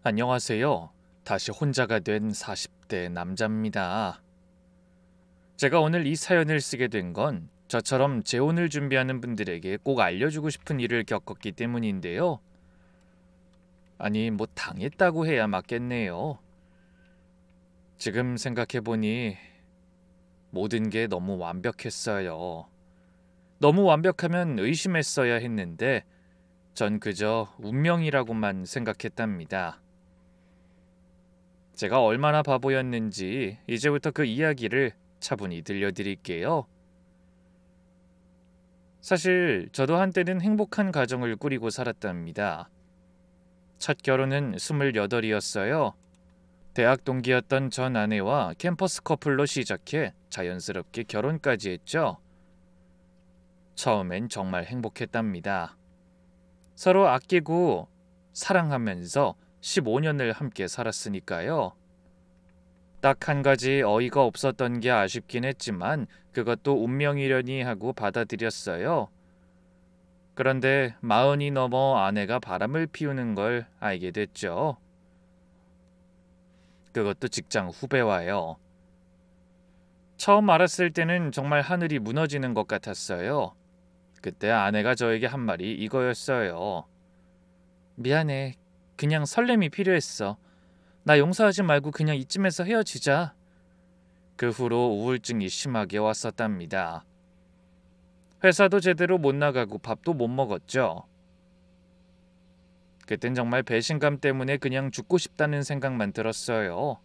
안녕하세요. 다시 혼자가 된 40대 남자입니다. 제가 오늘 이 사연을 쓰게 된 건 저처럼 재혼을 준비하는 분들에게 꼭 알려주고 싶은 일을 겪었기 때문인데요. 아니, 뭐 당했다고 해야 맞겠네요. 지금 생각해보니 모든 게 너무 완벽했어요. 너무 완벽하면 의심했어야 했는데 전 그저 운명이라고만 생각했답니다. 제가 얼마나 바보였는지 이제부터 그 이야기를 차분히 들려드릴게요. 사실 저도 한때는 행복한 가정을 꾸리고 살았답니다. 첫 결혼은 28이었어요. 대학 동기였던 전 아내와 캠퍼스 커플로 시작해 자연스럽게 결혼까지 했죠. 처음엔 정말 행복했답니다. 서로 아끼고 사랑하면서 15년을 함께 살았으니까요. 딱 한 가지 어이가 없었던 게 아쉽긴 했지만 그것도 운명이려니 하고 받아들였어요. 그런데 40이 넘어 아내가 바람을 피우는 걸 알게 됐죠. 그것도 직장 후배와요. 처음 알았을 때는 정말 하늘이 무너지는 것 같았어요. 그때 아내가 저에게 한 말이 이거였어요. 미안해. 그냥 설렘이 필요했어. 나 용서하지 말고 그냥 이쯤에서 헤어지자. 그 후로 우울증이 심하게 왔었답니다. 회사도 제대로 못 나가고 밥도 못 먹었죠. 그땐 정말 배신감 때문에 그냥 죽고 싶다는 생각만 들었어요.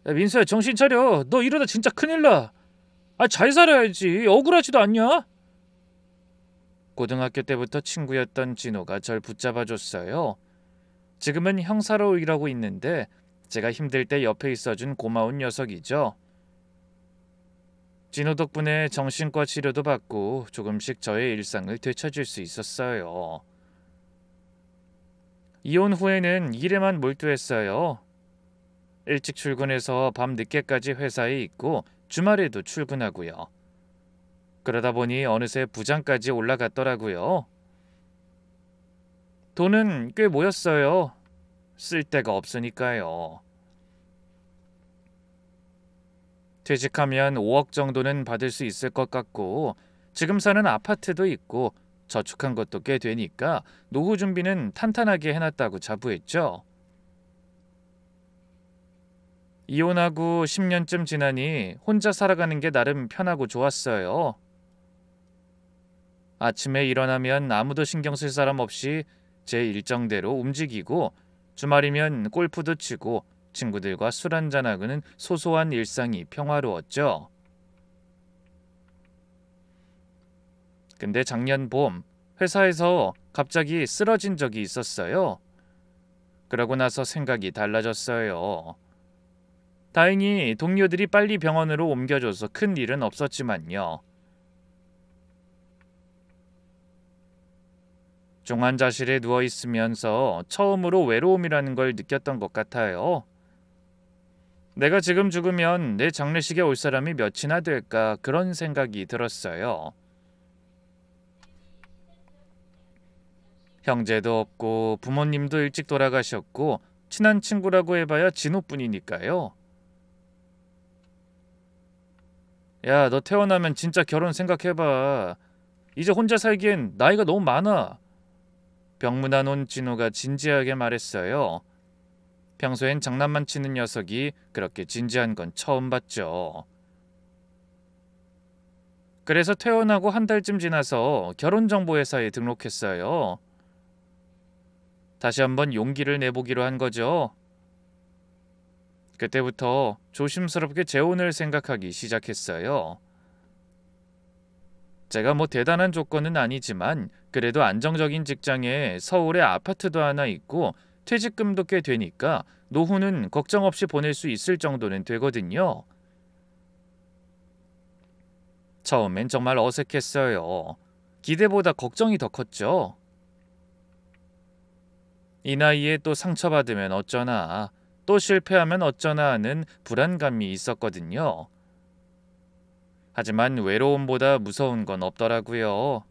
야, 민수야, 정신 차려. 너 이러다 진짜 큰일 나. 잘 살아야지. 억울하지도 않냐? 고등학교 때부터 친구였던 진호가 절 붙잡아줬어요. 지금은 형사로 일하고 있는데 제가 힘들 때 옆에 있어준 고마운 녀석이죠. 진호 덕분에 정신과 치료도 받고 조금씩 저의 일상을 되찾을 수 있었어요. 이혼 후에는 일에만 몰두했어요. 일찍 출근해서 밤 늦게까지 회사에 있고 주말에도 출근하고요. 그러다 보니 어느새 부장까지 올라갔더라고요. 돈은 꽤 모였어요. 쓸 데가 없으니까요. 퇴직하면 5억 정도는 받을 수 있을 것 같고 지금 사는 아파트도 있고 저축한 것도 꽤 되니까 노후 준비는 탄탄하게 해놨다고 자부했죠. 이혼하고 10년쯤 지나니 혼자 살아가는 게 나름 편하고 좋았어요. 아침에 일어나면 아무도 신경 쓸 사람 없이 제 일정대로 움직이고 주말이면 골프도 치고 친구들과 술 한잔하고는 소소한 일상이 평화로웠죠. 근데 작년 봄 회사에서 갑자기 쓰러진 적이 있었어요. 그러고 나서 생각이 달라졌어요. 다행히 동료들이 빨리 병원으로 옮겨줘서 큰 일은 없었지만요. 중환자실에 누워 있으면서 처음으로 외로움이라는 걸 느꼈던 것 같아요. 내가 지금 죽으면 내 장례식에 올 사람이 몇이나 될까 그런 생각이 들었어요. 형제도 없고 부모님도 일찍 돌아가셨고 친한 친구라고 해봐야 진호뿐이니까요. 야, 너 태어나면 진짜 결혼 생각해봐. 이제 혼자 살기엔 나이가 너무 많아. 병문안 온 진호가 진지하게 말했어요. 평소엔 장난만 치는 녀석이 그렇게 진지한 건 처음 봤죠. 그래서 퇴원하고 한 달쯤 지나서 결혼정보회사에 등록했어요. 다시 한번 용기를 내보기로 한 거죠. 그때부터 조심스럽게 재혼을 생각하기 시작했어요. 제가 뭐 대단한 조건은 아니지만 그래도 안정적인 직장에 서울에 아파트도 하나 있고 퇴직금도 꽤 되니까 노후는 걱정 없이 보낼 수 있을 정도는 되거든요. 처음엔 정말 어색했어요. 기대보다 걱정이 더 컸죠. 이 나이에 또 상처받으면 어쩌나, 또 실패하면 어쩌나 하는 불안감이 있었거든요. 하지만 외로움보다 무서운 건 없더라고요.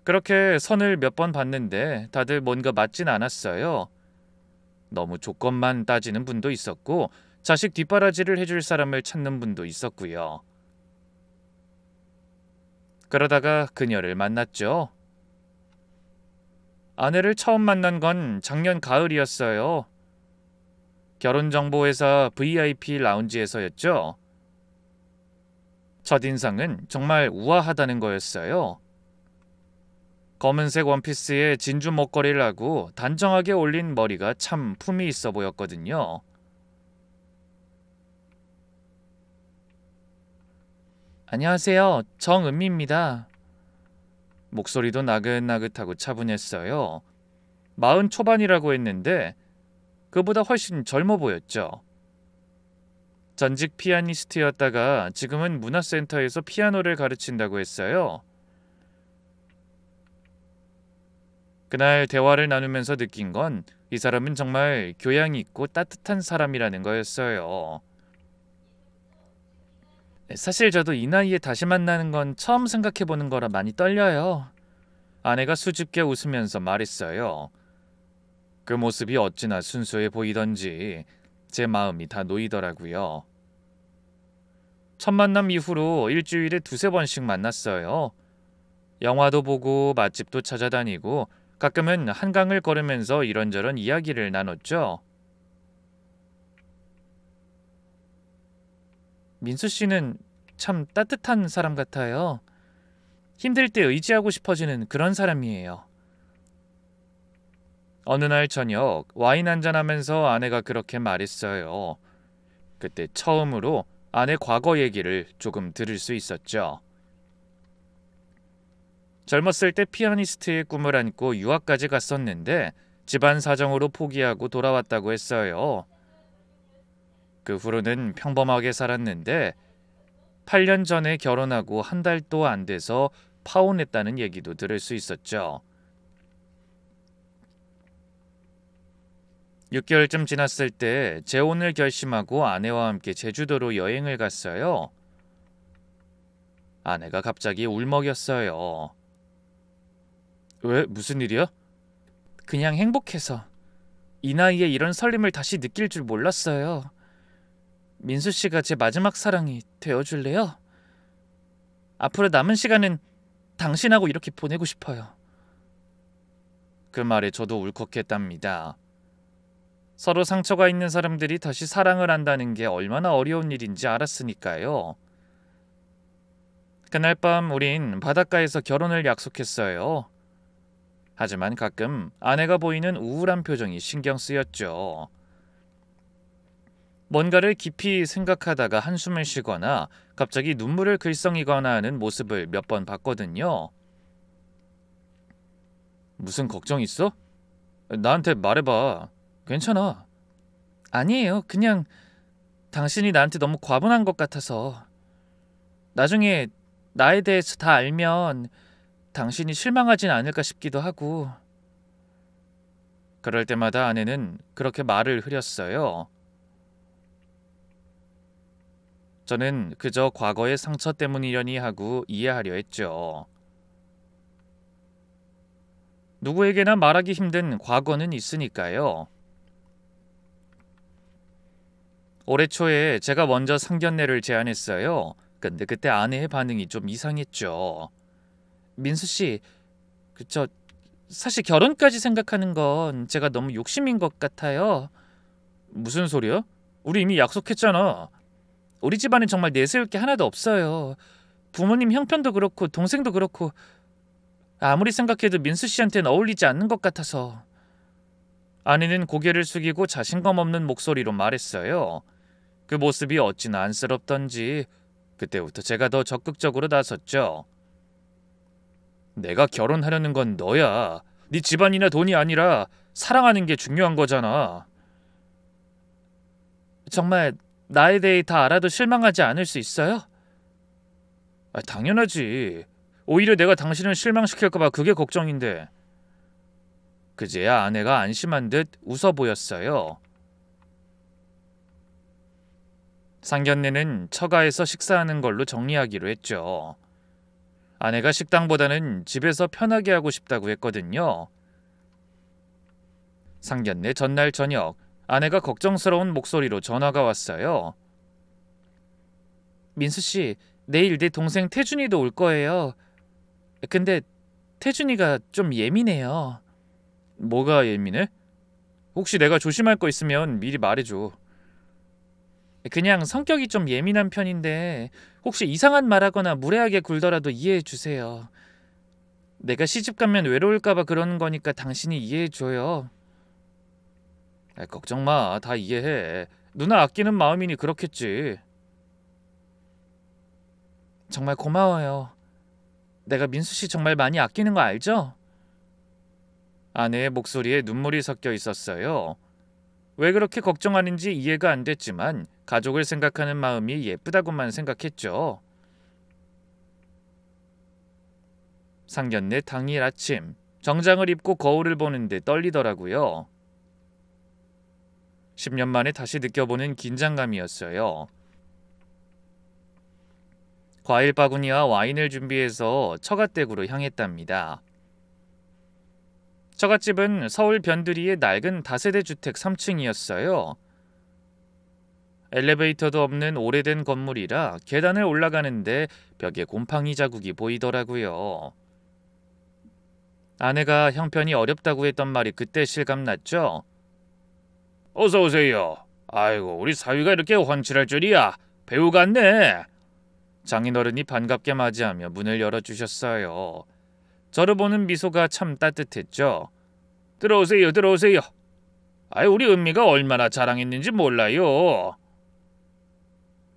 그렇게 선을 몇 번 봤는데 다들 뭔가 맞진 않았어요. 너무 조건만 따지는 분도 있었고 자식 뒷바라지를 해줄 사람을 찾는 분도 있었고요. 그러다가 그녀를 만났죠. 아내를 처음 만난 건 작년 가을이었어요. 결혼정보회사 VIP 라운지에서였죠. 첫인상은 정말 우아하다는 거였어요. 검은색 원피스에 진주 목걸이를 하고 단정하게 올린 머리가 참 품이 있어 보였거든요. 안녕하세요. 정은미입니다. 목소리도 나긋나긋하고 차분했어요. 40 초반이라고 했는데 그보다 훨씬 젊어 보였죠. 전직 피아니스트였다가 지금은 문화센터에서 피아노를 가르친다고 했어요. 그날 대화를 나누면서 느낀 건 이 사람은 정말 교양이 있고 따뜻한 사람이라는 거였어요. 사실 저도 이 나이에 다시 만나는 건 처음 생각해보는 거라 많이 떨려요. 아내가 수줍게 웃으면서 말했어요. 그 모습이 어찌나 순수해 보이던지 제 마음이 다 놓이더라고요. 첫 만남 이후로 일주일에 두세 번씩 만났어요. 영화도 보고 맛집도 찾아다니고 가끔은 한강을 걸으면서 이런저런 이야기를 나눴죠. 민수 씨는 참 따뜻한 사람 같아요. 힘들 때 의지하고 싶어지는 그런 사람이에요. 어느 날 저녁 와인 한잔하면서 아내가 그렇게 말했어요. 그때 처음으로 아내 과거 얘기를 조금 들을 수 있었죠. 젊었을 때 피아니스트의 꿈을 안고 유학까지 갔었는데 집안 사정으로 포기하고 돌아왔다고 했어요. 그 후로는 평범하게 살았는데 8년 전에 결혼하고 한 달도 안 돼서 파혼했다는 얘기도 들을 수 있었죠. 6개월쯤 지났을 때 재혼을 결심하고 아내와 함께 제주도로 여행을 갔어요. 아내가 갑자기 울먹였어요. 왜? 무슨 일이야? 그냥 행복해서. 이 나이에 이런 설렘을 다시 느낄 줄 몰랐어요. 민수 씨가 제 마지막 사랑이 되어줄래요? 앞으로 남은 시간은 당신하고 이렇게 보내고 싶어요. 그 말에 저도 울컥했답니다. 서로 상처가 있는 사람들이 다시 사랑을 한다는 게 얼마나 어려운 일인지 알았으니까요. 그날 밤 우린 바닷가에서 결혼을 약속했어요. 하지만 가끔 아내가 보이는 우울한 표정이 신경 쓰였죠. 뭔가를 깊이 생각하다가 한숨을 쉬거나 갑자기 눈물을 글썽이거나 하는 모습을 몇 번 봤거든요. 무슨 걱정 있어? 나한테 말해봐. 괜찮아. 아니에요. 그냥 당신이 나한테 너무 과분한 것 같아서. 나중에 나에 대해서 다 알면 당신이 실망하진 않을까 싶기도 하고. 그럴 때마다 아내는 그렇게 말을 흐렸어요. 저는 그저 과거의 상처 때문이려니 하고 이해하려 했죠. 누구에게나 말하기 힘든 과거는 있으니까요. 올해 초에 제가 먼저 상견례를 제안했어요. 근데 그때 아내의 반응이 좀 이상했죠. 민수 씨, 저 사실 결혼까지 생각하는 건 제가 너무 욕심인 것 같아요. 무슨 소리야? 우리 이미 약속했잖아. 우리 집안엔 정말 내세울 게 하나도 없어요. 부모님 형편도 그렇고 동생도 그렇고 아무리 생각해도 민수 씨한테는 어울리지 않는 것 같아서. 아내는 고개를 숙이고 자신감 없는 목소리로 말했어요. 그 모습이 어찌나 안쓰럽던지 그때부터 제가 더 적극적으로 나섰죠. 내가 결혼하려는 건 너야. 네 집안이나 돈이 아니라 사랑하는 게 중요한 거잖아. 정말 나에 대해 다 알아도 실망하지 않을 수 있어요? 당연하지. 오히려 내가 당신을 실망시킬까봐 그게 걱정인데. 그제야 아내가 안심한 듯 웃어 보였어요. 상견례는 처가에서 식사하는 걸로 정리하기로 했죠. 아내가 식당보다는 집에서 편하게 하고 싶다고 했거든요. 상견례 전날 저녁, 아내가 걱정스러운 목소리로 전화가 왔어요. 민수 씨, 내일 내 동생 태준이도 올 거예요. 근데 태준이가 좀 예민해요. 뭐가 예민해? 혹시 내가 조심할 거 있으면 미리 말해줘. 그냥 성격이 좀 예민한 편인데 혹시 이상한 말하거나 무례하게 굴더라도 이해해 주세요. 내가 시집 가면 외로울까 봐 그러는 거니까 당신이 이해해 줘요. 걱정 마. 다 이해해. 누나 아끼는 마음이니 그렇겠지. 정말 고마워요. 내가 민수 씨 정말 많이 아끼는 거 알죠? 아내의 목소리에 눈물이 섞여 있었어요. 왜 그렇게 걱정하는지 이해가 안 됐지만 가족을 생각하는 마음이 예쁘다고만 생각했죠. 상견례 당일 아침, 정장을 입고 거울을 보는데 떨리더라고요. 10년 만에 다시 느껴보는 긴장감이었어요. 과일 바구니와 와인을 준비해서 처갓댁으로 향했답니다. 처갓집은 서울 변두리의 낡은 다세대 주택 3층이었어요. 엘리베이터도 없는 오래된 건물이라 계단을 올라가는데 벽에 곰팡이 자국이 보이더라고요. 아내가 형편이 어렵다고 했던 말이 그때 실감났죠. 어서 오세요. 아이고, 우리 사위가 이렇게 훤칠할 줄이야. 배우 같네. 장인어른이 반갑게 맞이하며 문을 열어주셨어요. 저를 보는 미소가 참 따뜻했죠. 들어오세요, 들어오세요. 아이, 우리 은미가 얼마나 자랑했는지 몰라요.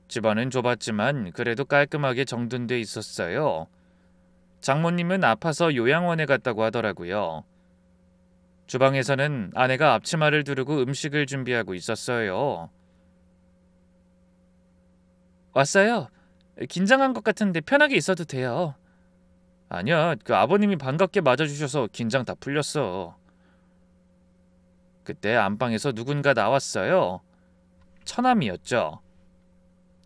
집안은 좁았지만 그래도 깔끔하게 정돈돼 있었어요. 장모님은 아파서 요양원에 갔다고 하더라고요. 주방에서는 아내가 앞치마를 두르고 음식을 준비하고 있었어요. 왔어요. 긴장한 것 같은데 편하게 있어도 돼요. 아니야, 그 아버님이 반갑게 맞아주셔서 긴장 다 풀렸어. 그때 안방에서 누군가 나왔어요. 처남이었죠.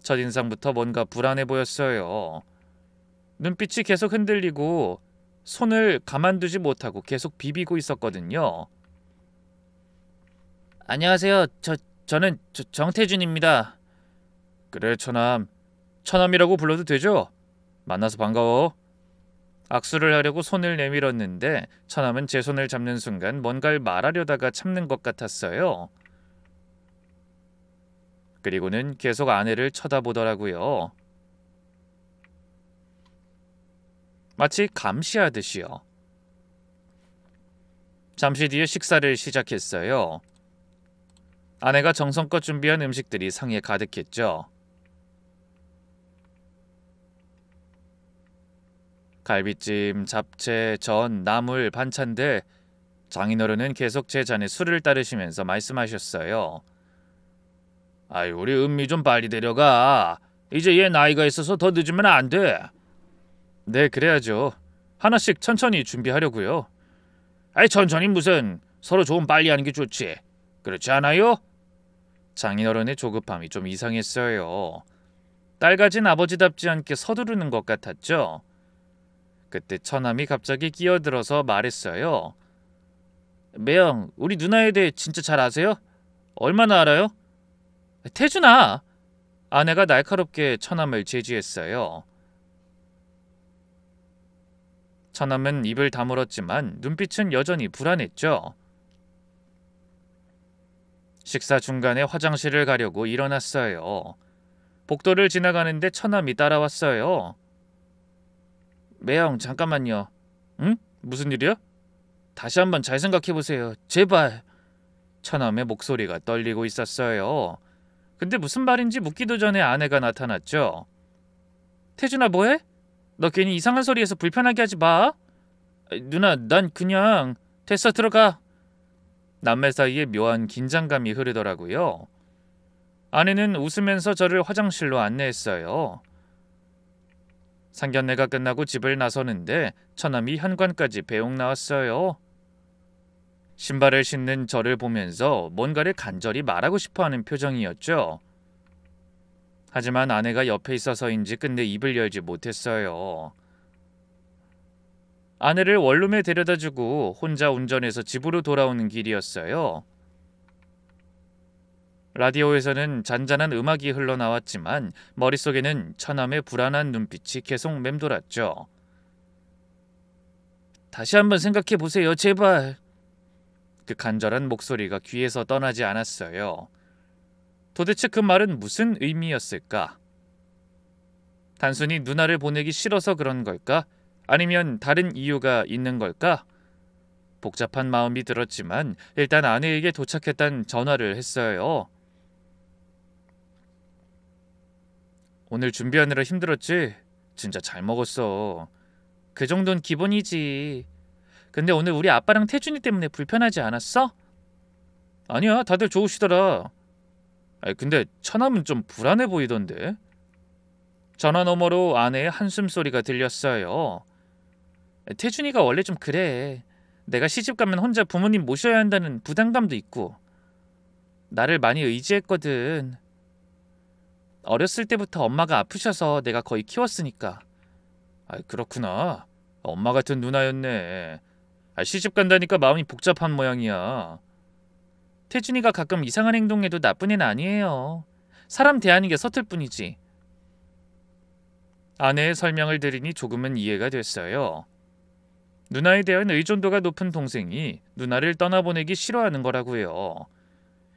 첫인상부터 뭔가 불안해 보였어요. 눈빛이 계속 흔들리고 손을 가만두지 못하고 계속 비비고 있었거든요. 안녕하세요. 저는 정태준입니다. 그래, 처남. 처남이라고 불러도 되죠? 만나서 반가워. 악수를 하려고 손을 내밀었는데 처남은 제 손을 잡는 순간 뭔가를 말하려다가 참는 것 같았어요. 그리고는 계속 아내를 쳐다보더라고요. 마치 감시하듯이요. 잠시 뒤에 식사를 시작했어요. 아내가 정성껏 준비한 음식들이 상에 가득했죠. 갈비찜, 잡채, 전, 나물, 반찬들. 장인어른은 계속 제 잔에 술을 따르시면서 말씀하셨어요. 아이, 우리 은미 좀 빨리 데려가. 이제 얘 나이가 있어서 더 늦으면 안 돼. 네, 그래야죠. 하나씩 천천히 준비하려고요. 아이, 천천히 무슨. 서로 조금 빨리 하는 게 좋지. 그렇지 않아요? 장인어른의 조급함이 좀 이상했어요. 딸 가진 아버지답지 않게 서두르는 것 같았죠. 그때 처남이 갑자기 끼어들어서 말했어요. 매형, 우리 누나에 대해 진짜 잘 아세요? 얼마나 알아요? 태준아! 아내가 날카롭게 처남을 제지했어요. 처남은 입을 다물었지만 눈빛은 여전히 불안했죠. 식사 중간에 화장실을 가려고 일어났어요. 복도를 지나가는데 처남이 따라왔어요. 매형, 잠깐만요. 응? 무슨 일이야? 다시 한번 잘 생각해보세요. 제발. 처남의 목소리가 떨리고 있었어요. 근데 무슨 말인지 묻기도 전에 아내가 나타났죠. 태준아, 뭐해? 너 괜히 이상한 소리해서 불편하게 하지 마. 누나, 난 그냥... 됐어, 들어가. 남매 사이에 묘한 긴장감이 흐르더라고요. 아내는 웃으면서 저를 화장실로 안내했어요. 상견례가 끝나고 집을 나서는데 처남이 현관까지 배웅 나왔어요. 신발을 신는 저를 보면서 뭔가를 간절히 말하고 싶어하는 표정이었죠. 하지만 아내가 옆에 있어서인지 끝내 입을 열지 못했어요. 아내를 원룸에 데려다주고 혼자 운전해서 집으로 돌아오는 길이었어요. 라디오에서는 잔잔한 음악이 흘러나왔지만 머릿속에는 처남의 불안한 눈빛이 계속 맴돌았죠. 다시 한번 생각해 보세요, 제발. 그 간절한 목소리가 귀에서 떠나지 않았어요. 도대체 그 말은 무슨 의미였을까? 단순히 누나를 보내기 싫어서 그런 걸까? 아니면 다른 이유가 있는 걸까? 복잡한 마음이 들었지만 일단 아내에게 도착했단 전화를 했어요. 오늘 준비하느라 힘들었지? 진짜 잘 먹었어. 그 정도는 기본이지. 근데 오늘 우리 아빠랑 태준이 때문에 불편하지 않았어? 아니야, 다들 좋으시더라. 근데 처남은 좀 불안해 보이던데. 전화 너머로 아내의 한숨소리가 들렸어요. 태준이가 원래 좀 그래. 내가 시집 가면 혼자 부모님 모셔야 한다는 부담감도 있고. 나를 많이 의지했거든. 어렸을 때부터 엄마가 아프셔서 내가 거의 키웠으니까. 그렇구나. 엄마 같은 누나였네. 시집 간다니까 마음이 복잡한 모양이야. 태준이가 가끔 이상한 행동해도 나쁜 애는 아니에요. 사람 대하는 게 서툴 뿐이지. 아내의 설명을 들으니 조금은 이해가 됐어요. 누나에 대한 의존도가 높은 동생이 누나를 떠나보내기 싫어하는 거라고요.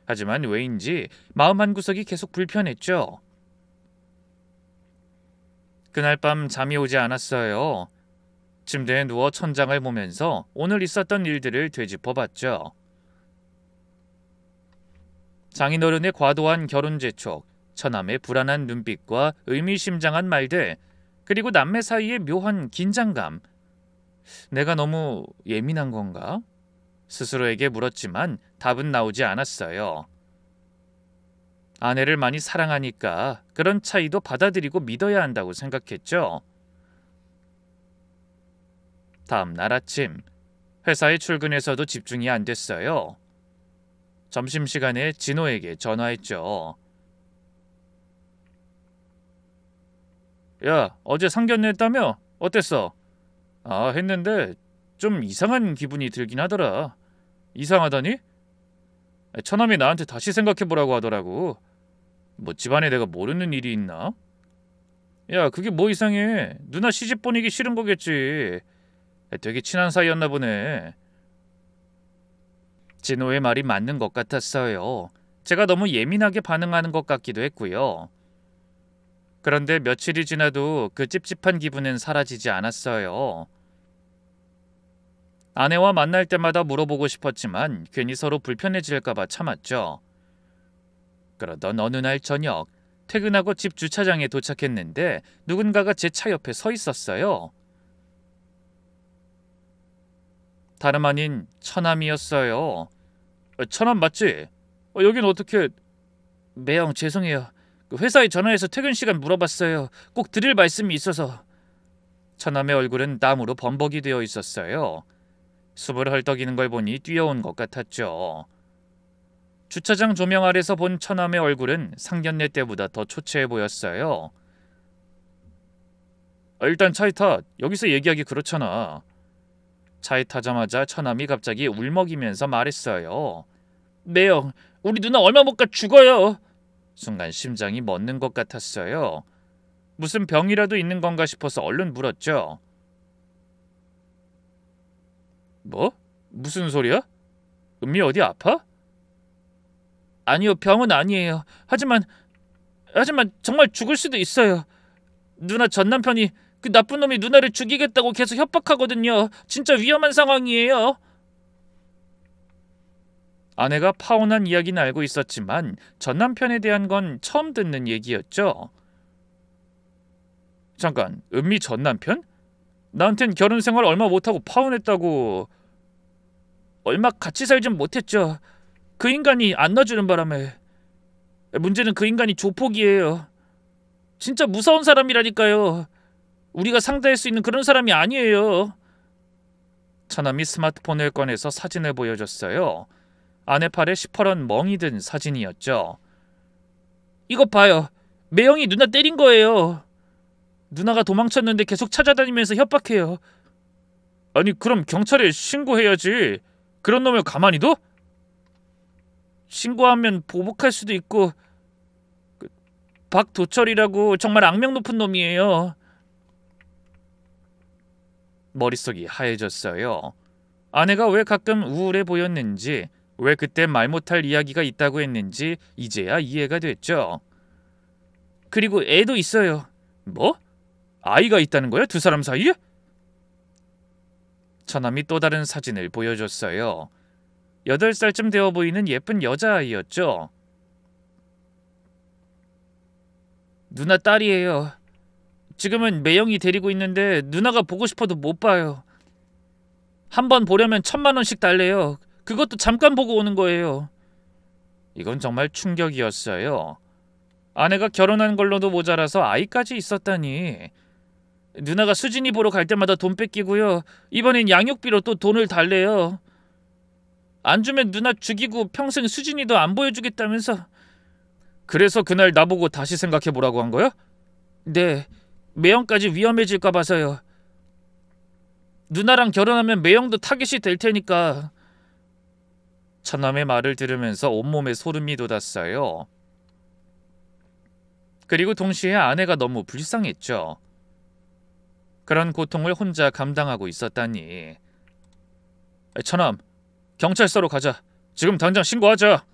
하지만 왜인지 마음 한구석이 계속 불편했죠. 그날 밤 잠이 오지 않았어요. 침대에 누워 천장을 보면서 오늘 있었던 일들을 되짚어봤죠. 장인어른의 과도한 결혼 재촉, 처남의 불안한 눈빛과 의미심장한 말들, 그리고 남매 사이의 묘한 긴장감. 내가 너무 예민한 건가? 스스로에게 물었지만 답은 나오지 않았어요. 아내를 많이 사랑하니까 그런 차이도 받아들이고 믿어야 한다고 생각했죠. 다음 날 아침, 회사에 출근해서도 집중이 안 됐어요. 점심시간에 진호에게 전화했죠. 야, 어제 상견례 했다며? 어땠어? 했는데 좀 이상한 기분이 들긴 하더라. 이상하다니? 처남이 나한테 다시 생각해보라고 하더라고. 뭐 집안에 내가 모르는 일이 있나? 야, 그게 뭐 이상해. 누나 시집 보내기 싫은 거겠지. 되게 친한 사이였나 보네. 진호의 말이 맞는 것 같았어요. 제가 너무 예민하게 반응하는 것 같기도 했고요. 그런데 며칠이 지나도 그 찝찝한 기분은 사라지지 않았어요. 아내와 만날 때마다 물어보고 싶었지만 괜히 서로 불편해질까봐 참았죠. 그러던 어느 날 저녁, 퇴근하고 집 주차장에 도착했는데 누군가가 제 차 옆에 서 있었어요. 다름 아닌 처남이었어요. 처남 맞지? 여긴 어떻게... 매형 죄송해요. 회사에 전화해서 퇴근 시간 물어봤어요. 꼭 드릴 말씀이 있어서. 처남의 얼굴은 땀으로 범벅이 되어 있었어요. 숨을 헐떡이는 걸 보니 뛰어온 것 같았죠. 주차장 조명 아래서 본 처남의 얼굴은 상견례 때보다 더 초췌해 보였어요. 일단 차에 타. 여기서 얘기하기 그렇잖아. 차에 타자마자 처남이 갑자기 울먹이면서 말했어요. 매형, 우리 누나 얼마 못 가 죽어요. 순간 심장이 멎는 것 같았어요. 무슨 병이라도 있는 건가 싶어서 얼른 물었죠. 뭐? 무슨 소리야? 은미 어디 아파? 아니요, 병은 아니에요. 하지만 정말 죽을 수도 있어요. 누나 전 남편이 그 나쁜 놈이 누나를 죽이겠다고 계속 협박하거든요. 진짜 위험한 상황이에요. 아내가 파혼한 이야기는 알고 있었지만 전 남편에 대한 건 처음 듣는 얘기였죠. 잠깐, 은미 전 남편? 나한텐 결혼 생활 얼마 못하고 파혼했다고. 얼마 같이 살진 못했죠. 그 인간이 안 놔주는 바람에. 문제는 그 인간이 조폭이에요. 진짜 무서운 사람이라니까요. 우리가 상대할 수 있는 그런 사람이 아니에요. 처남이 스마트폰을 꺼내서 사진을 보여줬어요. 아내 팔에 시퍼런 멍이 든 사진이었죠. 이것 봐요. 매형이 누나 때린 거예요. 누나가 도망쳤는데 계속 찾아다니면서 협박해요. 아니 그럼 경찰에 신고해야지. 그런 놈을 가만히 둬? 신고하면 보복할 수도 있고. 박도철이라고 정말 악명 높은 놈이에요. 머릿속이 하얘졌어요. 아내가 왜 가끔 우울해 보였는지, 왜 그때 말 못할 이야기가 있다고 했는지 이제야 이해가 됐죠. 그리고 애도 있어요. 뭐? 아이가 있다는 거야? 두 사람 사이에? 처남이 또 다른 사진을 보여줬어요. 8살쯤 되어 보이는 예쁜 여자아이였죠. 누나 딸이에요. 지금은 매형이 데리고 있는데 누나가 보고 싶어도 못 봐요. 한 번 보려면 1,000만 원씩 달래요. 그것도 잠깐 보고 오는 거예요. 이건 정말 충격이었어요. 아내가 결혼한 걸로도 모자라서 아이까지 있었다니. 누나가 수진이 보러 갈 때마다 돈 뺏기고요. 이번엔 양육비로 또 돈을 달래요. 안 주면 누나 죽이고 평생 수진이도 안 보여주겠다면서. 그래서 그날 나보고 다시 생각해보라고 한 거야? 네, 매형까지 위험해질까 봐서요. 누나랑 결혼하면 매형도 타겟이 될 테니까. 처남의 말을 들으면서 온몸에 소름이 돋았어요. 그리고 동시에 아내가 너무 불쌍했죠. 그런 고통을 혼자 감당하고 있었다니. 처남, 경찰서로 가자. 지금 당장 신고하자.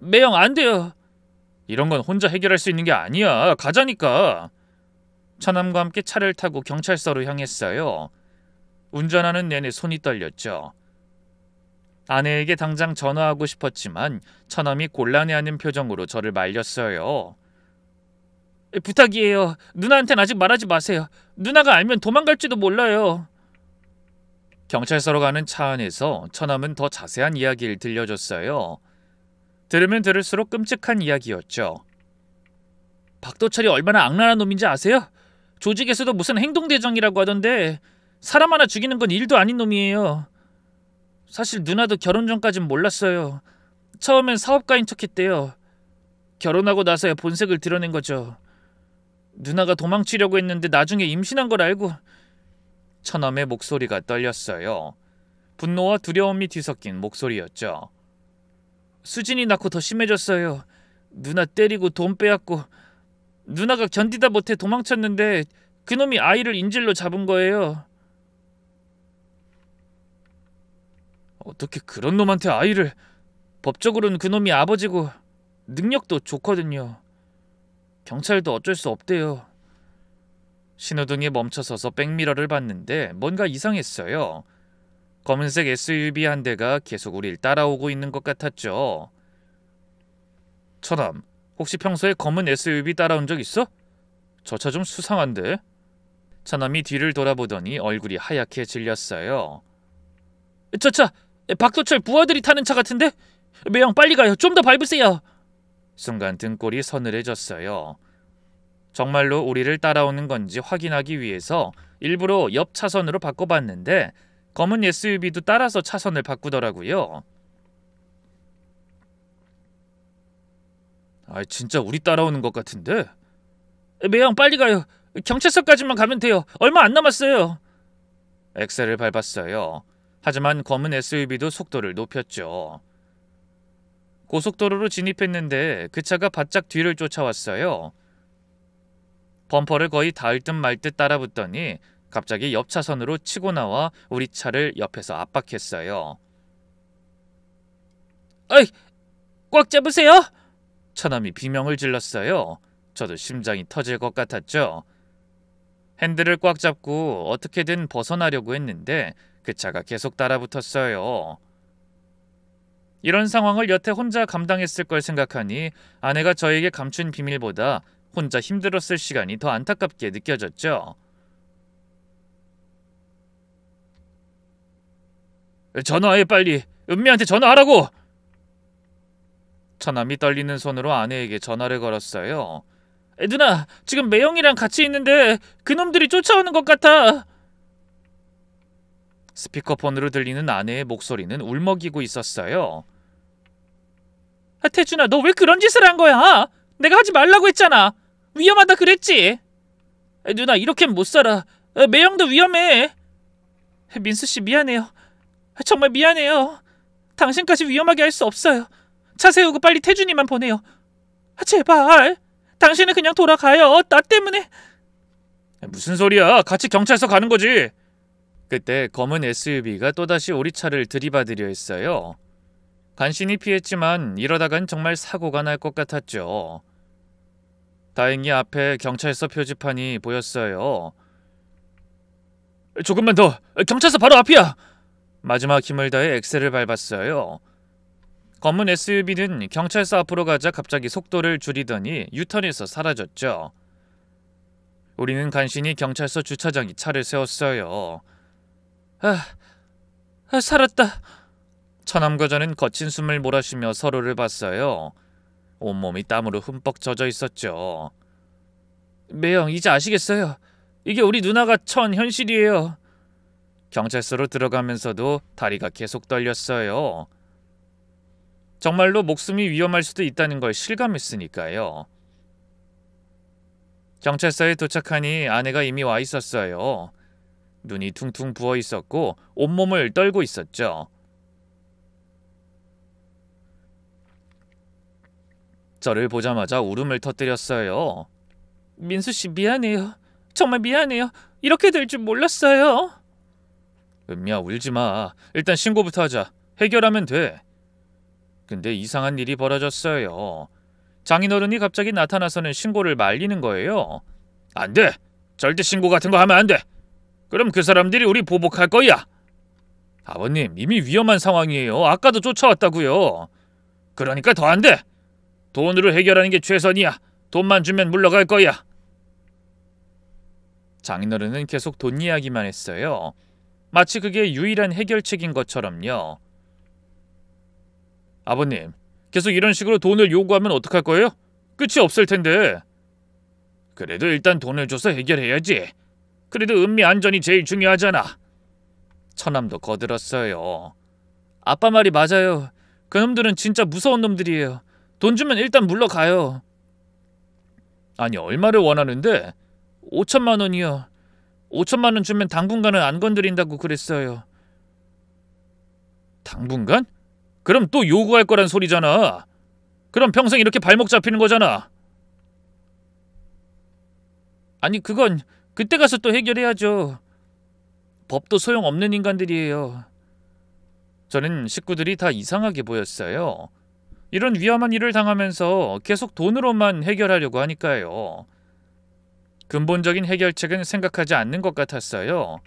매형 안 돼요. 이런 건 혼자 해결할 수 있는 게 아니야. 가자니까. 처남과 함께 차를 타고 경찰서로 향했어요. 운전하는 내내 손이 떨렸죠. 아내에게 당장 전화하고 싶었지만 처남이 곤란해하는 표정으로 저를 말렸어요. 부탁이에요. 누나한텐 아직 말하지 마세요. 누나가 알면 도망갈지도 몰라요. 경찰서로 가는 차 안에서 처남은 더 자세한 이야기를 들려줬어요. 들으면 들을수록 끔찍한 이야기였죠. 박도철이 얼마나 악랄한 놈인지 아세요? 조직에서도 무슨 행동대장이라고 하던데 사람 하나 죽이는 건 일도 아닌 놈이에요. 사실 누나도 결혼 전까진 몰랐어요. 처음엔 사업가인 척했대요. 결혼하고 나서야 본색을 드러낸 거죠. 누나가 도망치려고 했는데 나중에 임신한 걸 알고. 처남의 목소리가 떨렸어요. 분노와 두려움이 뒤섞인 목소리였죠. 수진이 낳고 더 심해졌어요. 누나 때리고 돈 빼앗고. 누나가 견디다 못해 도망쳤는데 그놈이 아이를 인질로 잡은 거예요. 어떻게 그런 놈한테 아이를. 법적으로는 그놈이 아버지고 능력도 좋거든요. 경찰도 어쩔 수 없대요. 신호등에 멈춰서서 백미러를 봤는데 뭔가 이상했어요. 검은색 SUV 한 대가 계속 우릴 따라오고 있는 것 같았죠. 처남, 혹시 평소에 검은 SUV 따라온 적 있어? 저 차 좀 수상한데? 처남이 뒤를 돌아보더니 얼굴이 하얗게 질렸어요. 저 차, 박도철 부하들이 타는 차 같은데? 매형 빨리 가요. 좀 더 밟으세요. 순간 등골이 서늘해졌어요. 정말로 우리를 따라오는 건지 확인하기 위해서 일부러 옆 차선으로 바꿔봤는데 검은 SUV도 따라서 차선을 바꾸더라고요. 진짜 우리 따라오는 것 같은데? 매형 빨리 가요. 경찰서까지만 가면 돼요. 얼마 안 남았어요. 엑셀을 밟았어요. 하지만 검은 SUV도 속도를 높였죠. 고속도로로 진입했는데 그 차가 바짝 뒤를 쫓아왔어요. 범퍼를 거의 닿을 듯 말 듯 따라붙더니 갑자기 옆 차선으로 치고 나와 우리 차를 옆에서 압박했어요. 어이! 꽉 잡으세요! 처남이 비명을 질렀어요. 저도 심장이 터질 것 같았죠. 핸들을 꽉 잡고 어떻게든 벗어나려고 했는데 그 차가 계속 따라붙었어요. 이런 상황을 여태 혼자 감당했을 걸 생각하니 아내가 저에게 감춘 비밀보다 혼자 힘들었을 시간이 더 안타깝게 느껴졌죠. 전화해 빨리. 은미한테 전화하라고. 처남이 떨리는 손으로 아내에게 전화를 걸었어요. 누나, 지금 매형이랑 같이 있는데 그놈들이 쫓아오는 것 같아. 스피커폰으로 들리는 아내의 목소리는 울먹이고 있었어요. 태준아, 너 왜 그런 짓을 한 거야? 내가 하지 말라고 했잖아. 위험하다 그랬지. 누나, 이렇게는 못 살아. 매형도 위험해. 민수 씨 미안해요. 정말 미안해요. 당신까지 위험하게 할 수 없어요. 차 세우고 빨리 태준이만 보내요. 제발. 당신은 그냥 돌아가요. 나 때문에. 무슨 소리야. 같이 경찰서 가는 거지. 그때 검은 SUV가 또다시 우리 차를 들이받으려 했어요. 간신히 피했지만 이러다간 정말 사고가 날 것 같았죠. 다행히 앞에 경찰서 표지판이 보였어요. 조금만 더. 경찰서 바로 앞이야. 마지막 힘을 다해 엑셀을 밟았어요. 검은 SUV는 경찰서 앞으로 가자 갑자기 속도를 줄이더니 유턴해서 사라졌죠. 우리는 간신히 경찰서 주차장에 차를 세웠어요. 살았다. 처남과 저는 거친 숨을 몰아쉬며 서로를 봤어요. 온몸이 땀으로 흠뻑 젖어 있었죠. 매형, 이제 아시겠어요? 이게 우리 누나가 처한 현실이에요. 경찰서로 들어가면서도 다리가 계속 떨렸어요. 정말로 목숨이 위험할 수도 있다는 걸 실감했으니까요. 경찰서에 도착하니 아내가 이미 와 있었어요. 눈이 퉁퉁 부어 있었고 온몸을 떨고 있었죠. 저를 보자마자 울음을 터뜨렸어요. 민수 씨 미안해요. 정말 미안해요. 이렇게 될 줄 몰랐어요. 은미야, 울지 마. 일단 신고부터 하자. 해결하면 돼. 근데 이상한 일이 벌어졌어요. 장인어른이 갑자기 나타나서는 신고를 말리는 거예요. 안 돼. 절대 신고 같은 거 하면 안 돼. 그럼 그 사람들이 우리 보복할 거야. 아버님, 이미 위험한 상황이에요. 아까도 쫓아왔다고요. 그러니까 더 안 돼. 돈으로 해결하는 게 최선이야. 돈만 주면 물러갈 거야. 장인어른은 계속 돈 이야기만 했어요. 마치 그게 유일한 해결책인 것처럼요. 아버님, 계속 이런 식으로 돈을 요구하면 어떡할 거예요? 끝이 없을 텐데. 그래도 일단 돈을 줘서 해결해야지. 그래도 은미 안전이 제일 중요하잖아. 처남도 거들었어요. 아빠 말이 맞아요. 그놈들은 진짜 무서운 놈들이에요. 돈 주면 일단 물러가요. 아니, 얼마를 원하는데? 5천만 원이요. 5천만 원 주면 당분간은 안 건드린다고 그랬어요. 당분간? 그럼 또 요구할 거란 소리잖아. 그럼 평생 이렇게 발목 잡히는 거잖아. 아니, 그건 그때 가서 또 해결해야죠. 법도 소용없는 인간들이에요. 저는 식구들이 다 이상하게 보였어요. 이런 위험한 일을 당하면서 계속 돈으로만 해결하려고 하니까요. 근본적인 해결책은 생각하지 않는 것 같았어요.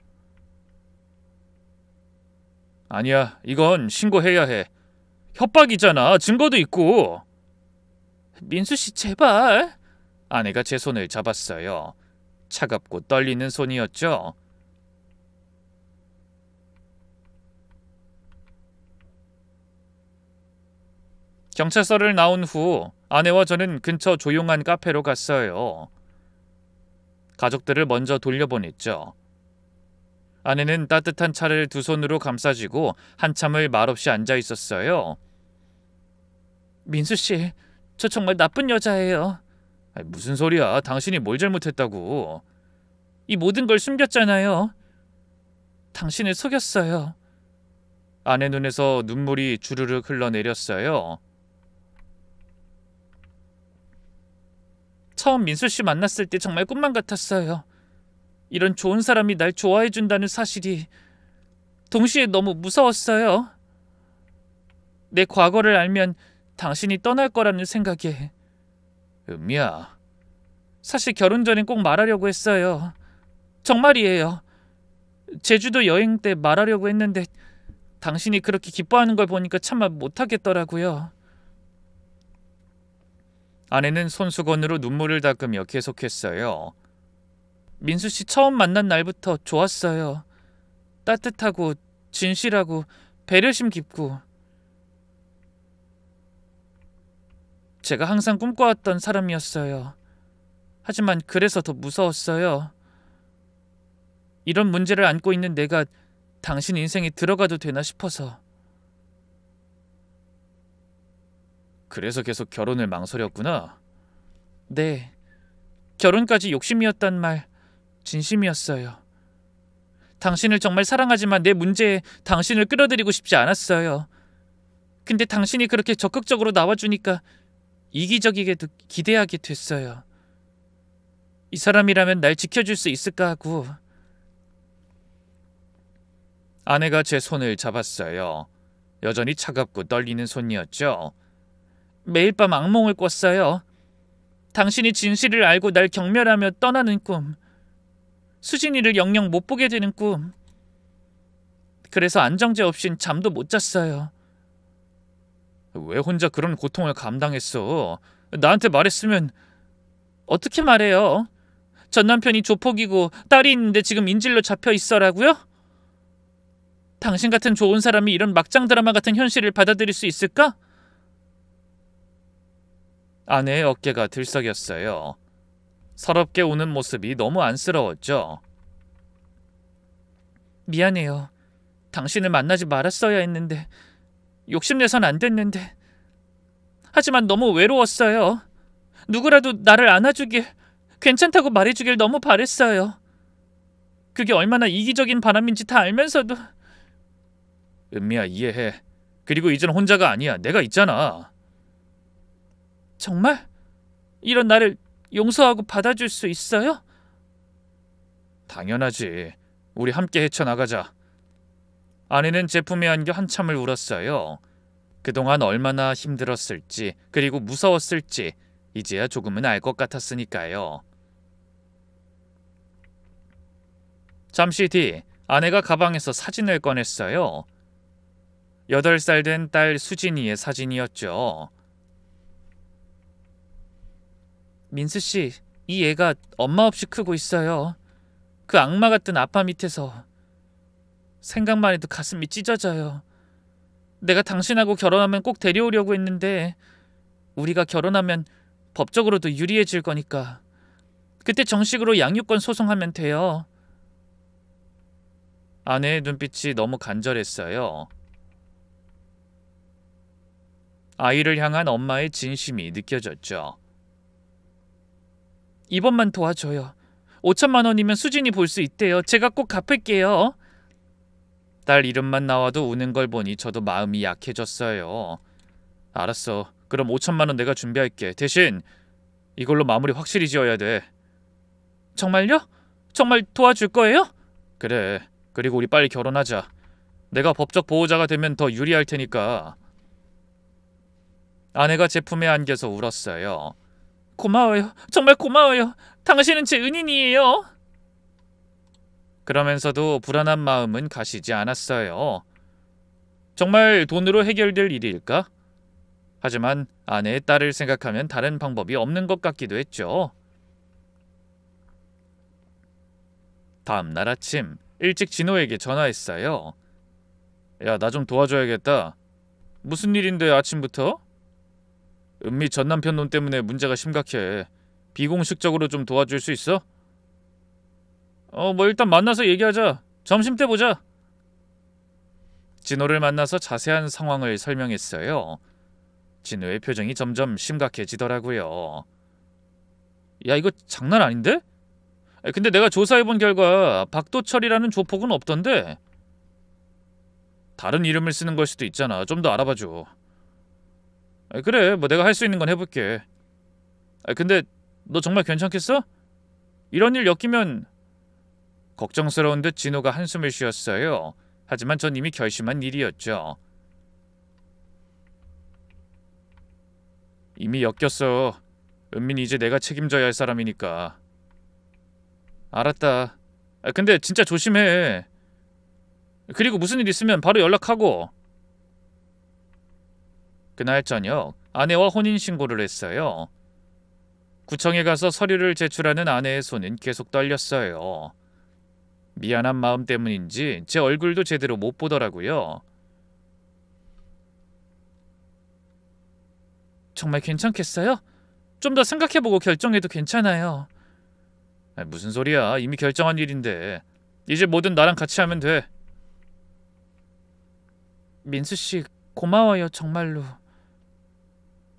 아니야, 이건 신고해야 해. 협박이잖아. 증거도 있고. 민수씨, 제발. 아내가 제 손을 잡았어요. 차갑고 떨리는 손이었죠. 경찰서를 나온 후 아내와 저는 근처 조용한 카페로 갔어요. 가족들을 먼저 돌려보냈죠. 아내는 따뜻한 차를 두 손으로 감싸쥐고 한참을 말없이 앉아 있었어요. 민수씨, 저 정말 나쁜 여자예요. 무슨 소리야. 당신이 뭘 잘못했다고. 이 모든 걸 숨겼잖아요. 당신을 속였어요. 아내 눈에서 눈물이 주르륵 흘러내렸어요. 처음 민수씨 만났을 때 정말 꿈만 같았어요. 이런 좋은 사람이 날 좋아해준다는 사실이 동시에 너무 무서웠어요. 내 과거를 알면 당신이 떠날 거라는 생각에. 은미야. 사실 결혼 전엔 꼭 말하려고 했어요. 정말이에요. 제주도 여행 때 말하려고 했는데 당신이 그렇게 기뻐하는 걸 보니까 참아 못하겠더라고요. 아내는 손수건으로 눈물을 닦으며 계속했어요. 민수씨 처음 만난 날부터 좋았어요. 따뜻하고 진실하고 배려심 깊고. 제가 항상 꿈꿔왔던 사람이었어요. 하지만 그래서 더 무서웠어요. 이런 문제를 안고 있는 내가 당신 인생에 들어가도 되나 싶어서. 그래서 계속 결혼을 망설였구나. 네, 결혼까지 욕심이었단 말 진심이었어요. 당신을 정말 사랑하지만 내 문제에 당신을 끌어들이고 싶지 않았어요. 근데 당신이 그렇게 적극적으로 나와주니까 이기적이게도 기대하게 됐어요. 이 사람이라면 날 지켜줄 수 있을까 하고. 아내가 제 손을 잡았어요. 여전히 차갑고 떨리는 손이었죠. 매일 밤 악몽을 꿨어요. 당신이 진실을 알고 날 경멸하며 떠나는 꿈. 수진이를 영영 못 보게 되는 꿈. 그래서 안정제 없인 잠도 못 잤어요. 왜 혼자 그런 고통을 감당했어? 나한테 말했으면. 어떻게 말해요? 전 남편이 조폭이고 딸이 있는데 지금 인질로 잡혀 있어라고요? 당신 같은 좋은 사람이 이런 막장 드라마 같은 현실을 받아들일 수 있을까? 아내의 어깨가 들썩였어요. 서럽게 우는 모습이 너무 안쓰러웠죠. 미안해요. 당신을 만나지 말았어야 했는데, 욕심내선 안 됐는데. 하지만 너무 외로웠어요. 누구라도 나를 안아주길, 괜찮다고 말해주길 너무 바랬어요. 그게 얼마나 이기적인 바람인지 다 알면서도. 은미야, 이해해. 그리고 이젠 혼자가 아니야. 내가 있잖아. 정말? 이런 나를 용서하고 받아줄 수 있어요? 당연하지. 우리 함께 헤쳐나가자. 아내는 제 품에 안겨 한참을 울었어요. 그동안 얼마나 힘들었을지, 그리고 무서웠을지 이제야 조금은 알 것 같았으니까요. 잠시 뒤 아내가 가방에서 사진을 꺼냈어요. 8살 된 딸 수진이의 사진이었죠. 민수씨, 이 애가 엄마 없이 크고 있어요. 그 악마 같은 아빠 밑에서. 생각만 해도 가슴이 찢어져요. 내가 당신하고 결혼하면 꼭 데려오려고 했는데 우리가 결혼하면 법적으로도 유리해질 거니까 그때 정식으로 양육권 소송하면 돼요. 아내의 눈빛이 너무 간절했어요. 아이를 향한 엄마의 진심이 느껴졌죠. 이번만 도와줘요. 5천만 원이면 수진이 볼 수 있대요. 제가 꼭 갚을게요. 딸 이름만 나와도 우는 걸 보니 저도 마음이 약해졌어요. 알았어. 그럼 5천만 원 내가 준비할게. 대신 이걸로 마무리 확실히 지어야 돼. 정말요? 정말 도와줄 거예요? 그래. 그리고 우리 빨리 결혼하자. 내가 법적 보호자가 되면 더 유리할 테니까. 아내가 제 품에 안겨서 울었어요. 고마워요. 정말 고마워요. 당신은 제 은인이에요. 그러면서도 불안한 마음은 가시지 않았어요. 정말 돈으로 해결될 일일까? 하지만 아내의 딸을 생각하면 다른 방법이 없는 것 같기도 했죠. 다음 날 아침 일찍 진호에게 전화했어요. 야, 나 좀 도와줘야겠다. 무슨 일인데 아침부터? 은미 전 남편 놈 때문에 문제가 심각해. 비공식적으로 좀 도와줄 수 있어? 뭐 일단 만나서 얘기하자. 점심때 보자. 진호를 만나서 자세한 상황을 설명했어요. 진호의 표정이 점점 심각해지더라고요. 야, 이거 장난 아닌데? 근데 내가 조사해본 결과 박도철이라는 조폭은 없던데. 다른 이름을 쓰는 걸 수도 있잖아. 좀 더 알아봐줘. 그래, 뭐 내가 할 수 있는 건 해볼게. 근데 너 정말 괜찮겠어? 이런 일 엮이면. 걱정스러운 듯 진호가 한숨을 쉬었어요. 하지만 전 이미 결심한 일이었죠. 이미 엮였어. 은민이 이제 내가 책임져야 할 사람이니까. 알았다. 근데 진짜 조심해. 그리고 무슨 일 있으면 바로 연락하고. 그날 저녁 아내와 혼인신고를 했어요. 구청에 가서 서류를 제출하는 아내의 손은 계속 떨렸어요. 미안한 마음 때문인지 제 얼굴도 제대로 못 보더라고요. 정말 괜찮겠어요? 좀 더 생각해보고 결정해도 괜찮아요. 무슨 소리야. 이미 결정한 일인데. 이제 뭐든 나랑 같이 하면 돼. 민수씨, 고마워요. 정말로.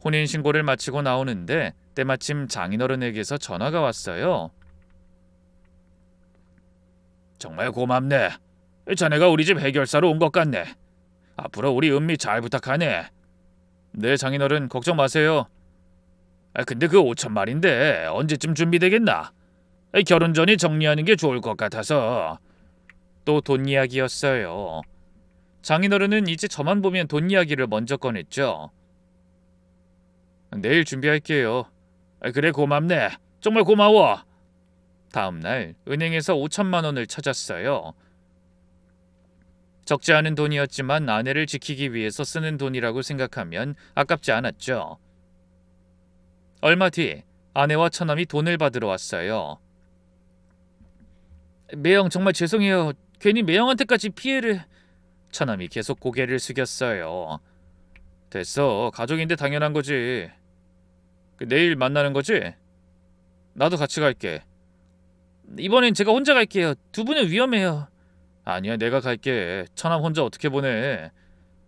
혼인신고를 마치고 나오는데 때마침 장인어른에게서 전화가 왔어요. 정말 고맙네. 자네가 우리 집 해결사로 온 것 같네. 앞으로 우리 은미 잘 부탁하네. 네, 장인어른 걱정 마세요. 근데 그 5천만인데 언제쯤 준비되겠나? 결혼 전에 정리하는 게 좋을 것 같아서. 또 돈 이야기였어요. 장인어른은 이제 저만 보면 돈 이야기를 먼저 꺼냈죠. 내일 준비할게요. 그래, 고맙네. 정말 고마워. 다음날 은행에서 5천만 원을 찾았어요. 적지 않은 돈이었지만 아내를 지키기 위해서 쓰는 돈이라고 생각하면 아깝지 않았죠. 얼마 뒤 아내와 처남이 돈을 받으러 왔어요. 매형 정말 죄송해요. 괜히 매형한테까지 피해를... 처남이 계속 고개를 숙였어요. 됐어. 가족인데 당연한 거지. 내일 만나는 거지? 나도 같이 갈게. 이번엔 제가 혼자 갈게요. 두 분은 위험해요. 아니야, 내가 갈게. 처남 혼자 어떻게 보내.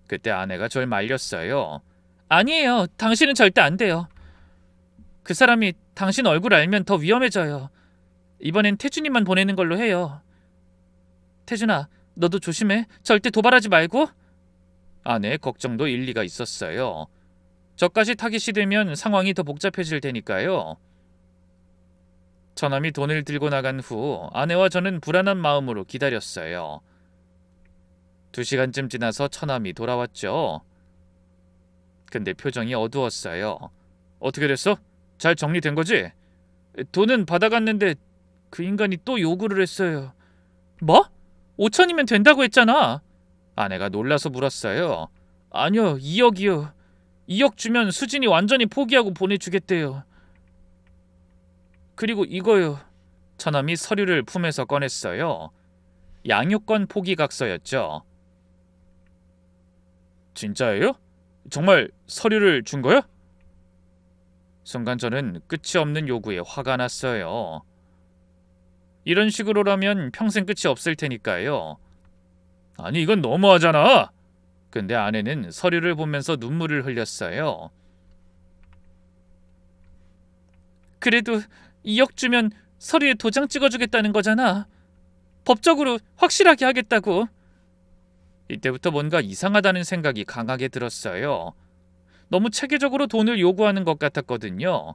그때 아내가 절 말렸어요. 아니에요. 당신은 절대 안 돼요. 그 사람이 당신 얼굴 알면 더 위험해져요. 이번엔 태준이만 보내는 걸로 해요. 태준아, 너도 조심해. 절대 도발하지 말고. 아내의 걱정도 일리가 있었어요. 저까지 타깃이 되면 상황이 더 복잡해질 테니까요. 처남이 돈을 들고 나간 후 아내와 저는 불안한 마음으로 기다렸어요. 2시간쯤 지나서 처남이 돌아왔죠. 근데 표정이 어두웠어요. 어떻게 됐어? 잘 정리된 거지? 돈은 받아갔는데 그 인간이 또 요구를 했어요. 뭐? 5천이면 된다고 했잖아. 아내가 놀라서 물었어요. 아니요, 2억이요. 2억 주면 수진이 완전히 포기하고 보내주겠대요. 그리고 이거요. 처남이 서류를 품에서 꺼냈어요. 양육권 포기각서였죠. 진짜예요? 정말 서류를 준 거야? 순간 저는 끝이 없는 요구에 화가 났어요. 이런 식으로라면 평생 끝이 없을 테니까요. 아니, 이건 너무하잖아. 근데 아내는 서류를 보면서 눈물을 흘렸어요. 그래도 2억 주면 서류에 도장 찍어주겠다는 거잖아. 법적으로 확실하게 하겠다고. 이때부터 뭔가 이상하다는 생각이 강하게 들었어요. 너무 체계적으로 돈을 요구하는 것 같았거든요.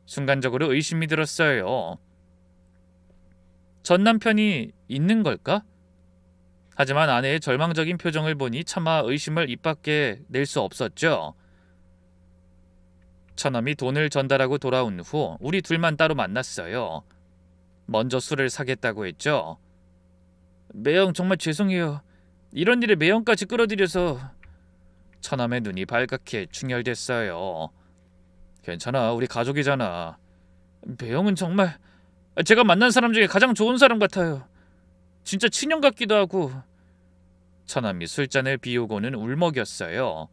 순간적으로 의심이 들었어요. 전 남편이 있는 걸까? 하지만 아내의 절망적인 표정을 보니 차마 의심을 입 밖에 낼 수 없었죠. 처남이 돈을 전달하고 돌아온 후 우리 둘만 따로 만났어요. 먼저 술을 사겠다고 했죠. 매형 정말 죄송해요. 이런 일에 매형까지 끌어들여서. 처남의 눈이 발갛게 충혈됐어요. 괜찮아, 우리 가족이잖아. 매형은 정말 제가 만난 사람 중에 가장 좋은 사람 같아요. 진짜 친형 같기도 하고. 처남이 술잔을 비우고는 울먹였어요.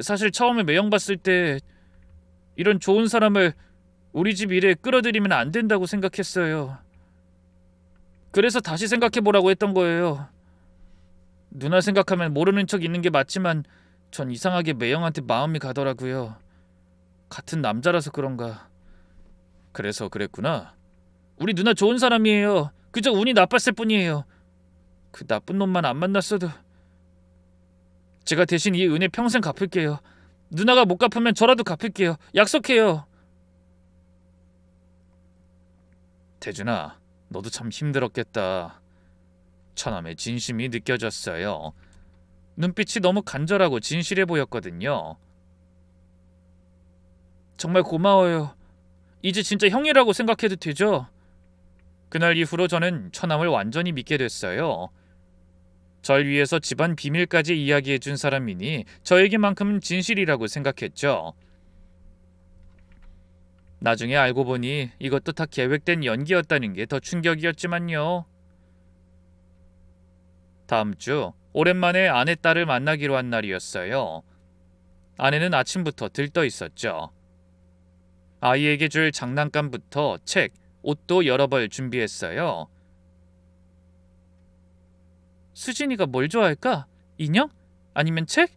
사실 처음에 매형 봤을 때 이런 좋은 사람을 우리 집 일에 끌어들이면 안 된다고 생각했어요. 그래서 다시 생각해보라고 했던 거예요. 누나 생각하면 모르는 척 있는 게 맞지만 전 이상하게 매형한테 마음이 가더라고요. 같은 남자라서 그런가. 그래서 그랬구나. 우리 누나 좋은 사람이에요. 그저 운이 나빴을 뿐이에요. 그 나쁜 놈만 안 만났어도. 제가 대신 이 은혜 평생 갚을게요. 누나가 못 갚으면 저라도 갚을게요. 약속해요. 태준아, 너도 참 힘들었겠다. 처남의 진심이 느껴졌어요. 눈빛이 너무 간절하고 진실해 보였거든요. 정말 고마워요. 이제 진짜 형이라고 생각해도 되죠? 그날 이후로 저는 처남을 완전히 믿게 됐어요. 절 위해서 집안 비밀까지 이야기해준 사람이니 저에게만큼은 진실이라고 생각했죠. 나중에 알고 보니 이것도 다 계획된 연기였다는 게 더 충격이었지만요. 다음 주 오랜만에 아내 딸을 만나기로 한 날이었어요. 아내는 아침부터 들떠 있었죠. 아이에게 줄 장난감부터 책, 옷도 여러 벌 준비했어요. 수진이가 뭘 좋아할까? 인형? 아니면 책?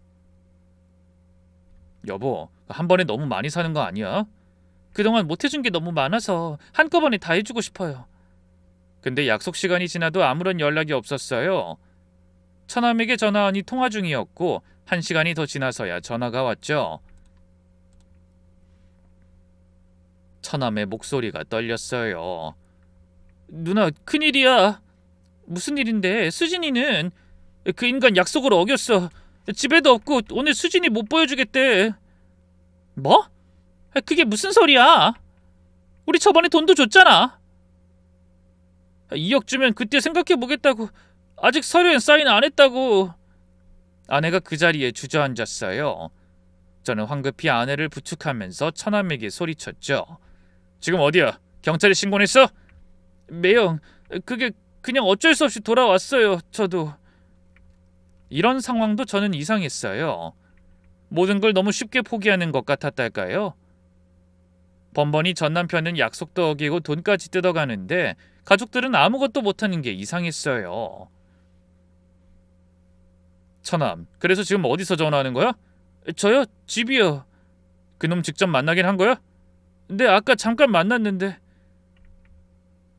여보, 한 번에 너무 많이 사는 거 아니야? 그동안 못해준 게 너무 많아서 한꺼번에 다 해주고 싶어요. 근데 약속 시간이 지나도 아무런 연락이 없었어요. 처남에게 전화하니 통화 중이었고 1시간이 더 지나서야 전화가 왔죠. 처남의 목소리가 떨렸어요. 누나, 큰일이야. 무슨 일인데? 수진이는 그 인간 약속을 어겼어. 집에도 없고 오늘 수진이 못 보여주겠대. 뭐? 그게 무슨 소리야? 우리 저번에 돈도 줬잖아. 2억 주면 그때 생각해보겠다고. 아직 서류엔 사인 안 했다고. 아내가 그 자리에 주저앉았어요. 저는 황급히 아내를 부축하면서 처남에게 소리쳤죠. 지금 어디야? 경찰에 신고했어? 매형, 그게 그냥 어쩔 수 없이 돌아왔어요. 저도. 이런 상황도 저는 이상했어요. 모든 걸 너무 쉽게 포기하는 것 같았달까요? 번번이 전 남편은 약속도 어기고 돈까지 뜯어가는데 가족들은 아무것도 못하는 게 이상했어요. 처남, 그래서 지금 어디서 전화하는 거야? 저요? 집이요. 그놈 직접 만나긴 한 거야? 네, 아까 잠깐 만났는데.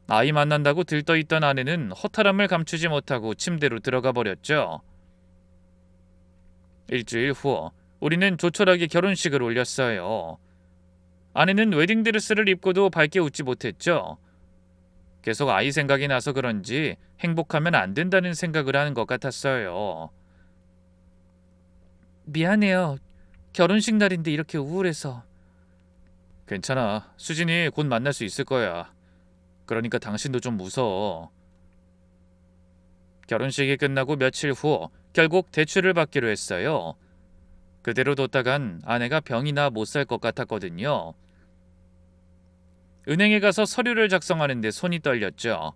아이 만난다고 들떠있던 아내는 허탈함을 감추지 못하고 침대로 들어가 버렸죠. 일주일 후 우리는 조촐하게 결혼식을 올렸어요. 아내는 웨딩드레스를 입고도 밝게 웃지 못했죠. 계속 아이 생각이 나서 그런지 행복하면 안 된다는 생각을 하는 것 같았어요. 미안해요. 결혼식 날인데 이렇게 우울해서. 괜찮아. 수진이 곧 만날 수 있을 거야. 그러니까 당신도 좀 웃어. 결혼식이 끝나고 며칠 후 결국 대출을 받기로 했어요. 그대로 뒀다간 아내가 병이나 못 살 것 같았거든요. 은행에 가서 서류를 작성하는데 손이 떨렸죠.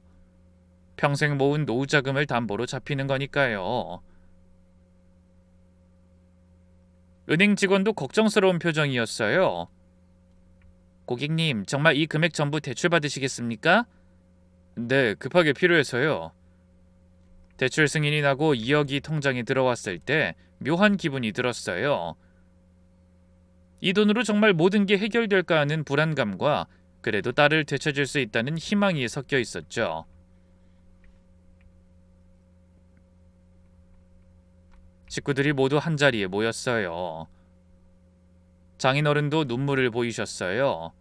평생 모은 노후자금을 담보로 잡히는 거니까요. 은행 직원도 걱정스러운 표정이었어요. 고객님, 정말 이 금액 전부 대출 받으시겠습니까? 네, 급하게 필요해서요. 대출 승인이 나고 2억이 통장에 들어왔을 때 묘한 기분이 들었어요. 이 돈으로 정말 모든 게 해결될까 하는 불안감과 그래도 딸을 되찾을 수 있다는 희망이 섞여 있었죠. 식구들이 모두 한자리에 모였어요. 장인어른도 눈물을 보이셨어요.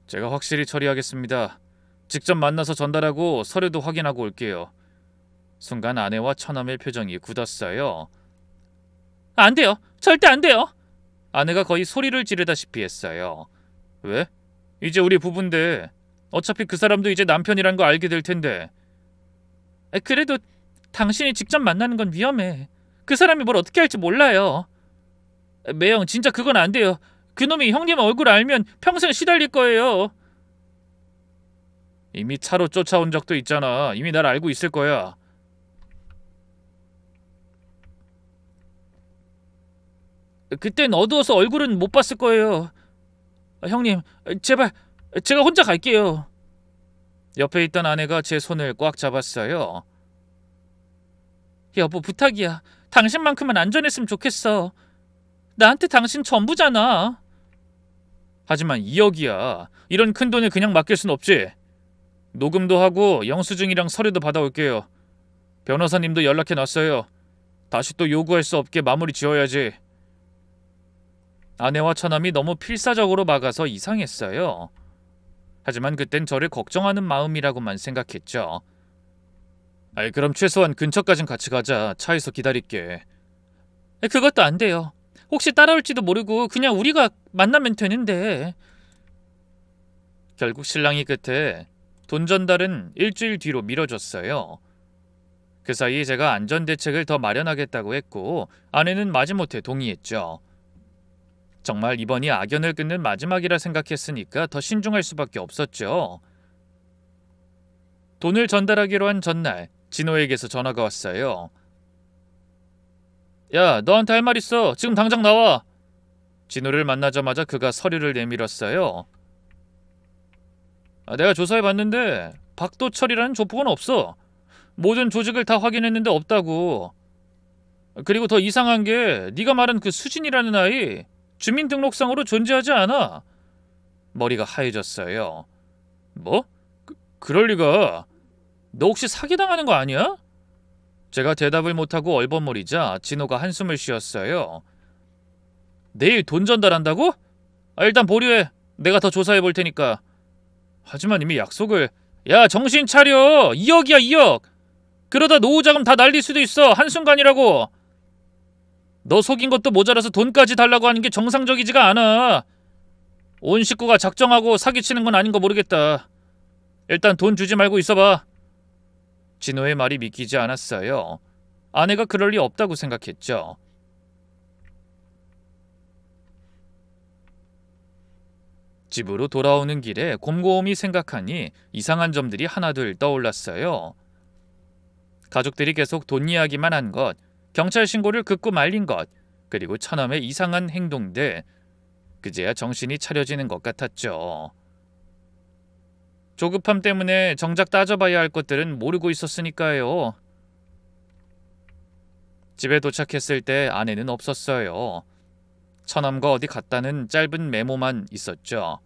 제가 확실히 처리하겠습니다. 직접 만나서 전달하고 서류도 확인하고 올게요. 순간 아내와 처남의 표정이 굳었어요. 안 돼요. 절대 안 돼요. 아내가 거의 소리를 지르다시피 했어요. 왜? 이제 우리 부부인데. 어차피 그 사람도 이제 남편이란 거 알게 될 텐데. 그래도 당신이 직접 만나는 건 위험해. 그 사람이 뭘 어떻게 할지 몰라요. 매형, 진짜 그건 안 돼요. 그놈이 형님 얼굴 알면 평생 시달릴 거예요. 이미 차로 쫓아온 적도 있잖아. 이미 날 알고 있을 거야. 그땐 어두워서 얼굴은 못 봤을 거예요. 형님, 제발 제가 혼자 갈게요. 옆에 있던 아내가 제 손을 꽉 잡았어요. 여보, 부탁이야. 당신만큼은 안전했으면 좋겠어. 나한테 당신 전부잖아. 하지만 2억이야. 이런 큰 돈을 그냥 맡길 순 없지. 녹음도 하고 영수증이랑 서류도 받아올게요. 변호사님도 연락해놨어요. 다시 또 요구할 수 없게 마무리 지어야지. 아내와 처남이 너무 필사적으로 막아서 이상했어요. 하지만 그땐 저를 걱정하는 마음이라고만 생각했죠. 아이, 그럼 최소한 근처까진 같이 가자. 차에서 기다릴게. 그것도 안 돼요. 혹시 따라올지도 모르고 그냥 우리가 만나면 되는데. 결국 신랑이 끝에 돈 전달은 일주일 뒤로 미뤄졌어요. 그 사이 제가 안전대책을 더 마련하겠다고 했고 아내는 마지못해 동의했죠. 정말 이번이 악연을 끊는 마지막이라 생각했으니까 더 신중할 수밖에 없었죠. 돈을 전달하기로 한 전날 진호에게서 전화가 왔어요. 야, 너한테 할 말 있어. 지금 당장 나와. 진호를 만나자마자 그가 서류를 내밀었어요. 내가 조사해봤는데 박도철이라는 조폭은 없어. 모든 조직을 다 확인했는데 없다고. 그리고 더 이상한 게 네가 말한 그 수진이라는 아이, 주민등록상으로 존재하지 않아. 머리가 하얘졌어요. 뭐? 그럴 리가. 너 혹시 사기당하는 거 아니야? 제가 대답을 못하고 얼버무리자 진호가 한숨을 쉬었어요. 내일 돈 전달한다고? 일단 보류해. 내가 더 조사해 볼 테니까. 하지만 이미 약속을... 야, 정신 차려. 2억이야, 2억. 그러다 노후자금 다 날릴 수도 있어. 한순간이라고. 너 속인 것도 모자라서 돈까지 달라고 하는 게 정상적이지가 않아. 온 식구가 작정하고 사기치는 건 아닌 거 모르겠다. 일단 돈 주지 말고 있어봐. 진호의 말이 믿기지 않았어요. 아내가 그럴 리 없다고 생각했죠. 집으로 돌아오는 길에 곰곰이 생각하니 이상한 점들이 하나둘 떠올랐어요. 가족들이 계속 돈 이야기만 한 것, 경찰 신고를 극구 말린 것, 그리고 처남의 이상한 행동들, 그제야 정신이 차려지는 것 같았죠. 조급함 때문에 정작 따져봐야 할 것들은 모르고 있었으니까요. 집에 도착했을 때 아내는 없었어요. 처남과 어디 갔다는 짧은 메모만 있었죠.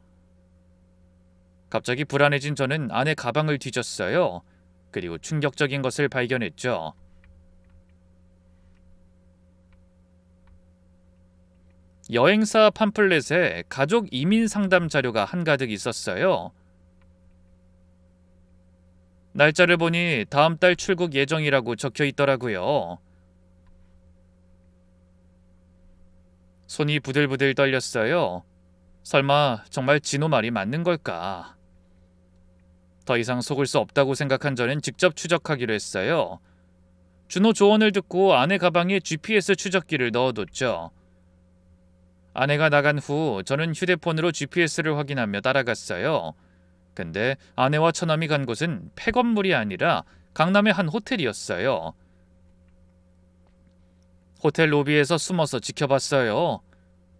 갑자기 불안해진 저는 아내 가방을 뒤졌어요. 그리고 충격적인 것을 발견했죠. 여행사 팜플렛에 가족 이민 상담 자료가 한가득 있었어요. 날짜를 보니 다음 달 출국 예정이라고 적혀 있더라고요. 손이 부들부들 떨렸어요. 설마 정말 진호 말이 맞는 걸까? 더 이상 속을 수 없다고 생각한 저는 직접 추적하기로 했어요. 준호 조언을 듣고 아내 가방에 GPS 추적기를 넣어뒀죠. 아내가 나간 후 저는 휴대폰으로 GPS를 확인하며 따라갔어요. 근데 아내와 처남이 간 곳은 폐건물이 아니라 강남의 한 호텔이었어요. 호텔 로비에서 숨어서 지켜봤어요.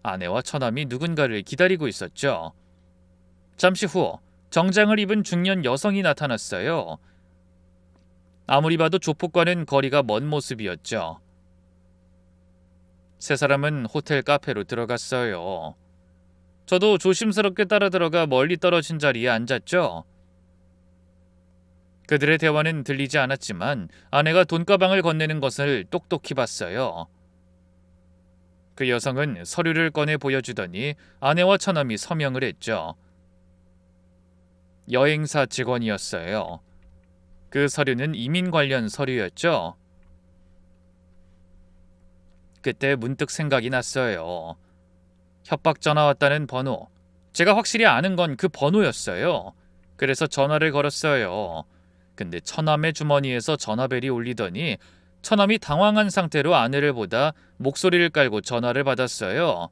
아내와 처남이 누군가를 기다리고 있었죠. 잠시 후 정장을 입은 중년 여성이 나타났어요. 아무리 봐도 조폭과는 거리가 먼 모습이었죠. 세 사람은 호텔 카페로 들어갔어요. 저도 조심스럽게 따라 들어가 멀리 떨어진 자리에 앉았죠. 그들의 대화는 들리지 않았지만 아내가 돈가방을 건네는 것을 똑똑히 봤어요. 그 여성은 서류를 꺼내 보여주더니 아내와 처남이 서명을 했죠. 여행사 직원이었어요. 그 서류는 이민 관련 서류였죠. 그때 문득 생각이 났어요. 협박 전화 왔다는 번호. 제가 확실히 아는 건 그 번호였어요. 그래서 전화를 걸었어요. 근데 처남의 주머니에서 전화벨이 울리더니 처남이 당황한 상태로 아내를 보다 목소리를 깔고 전화를 받았어요.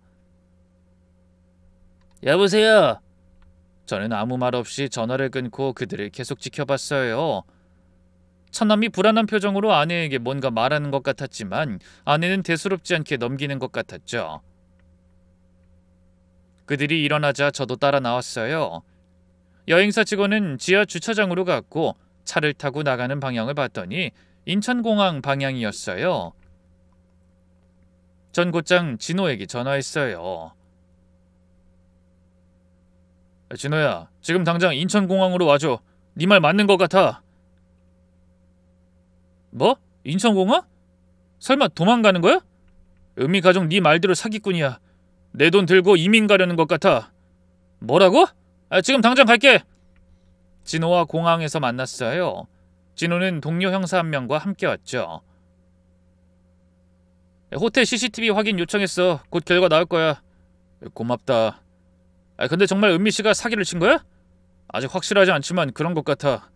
여보세요? 저는 아무 말 없이 전화를 끊고 그들을 계속 지켜봤어요. 처남이 불안한 표정으로 아내에게 뭔가 말하는 것 같았지만 아내는 대수롭지 않게 넘기는 것 같았죠. 그들이 일어나자 저도 따라 나왔어요. 여행사 직원은 지하 주차장으로 갔고 차를 타고 나가는 방향을 봤더니 인천공항 방향이었어요. 전 곧장 진호에게 전화했어요. 진호야, 지금 당장 인천공항으로 와줘. 네 말 맞는 것 같아. 뭐? 인천공항? 설마 도망가는 거야? 은미 가족 네 말대로 사기꾼이야. 내 돈 들고 이민 가려는 것 같아. 뭐라고? 지금 당장 갈게. 진호와 공항에서 만났어요. 진호는 동료 형사 한 명과 함께 왔죠. 호텔 CCTV 확인 요청했어. 곧 결과 나올 거야. 고맙다. 근데 정말 은미 씨가 사기를 친 거야? 아직 확실하지 않지만 그런 것 같아.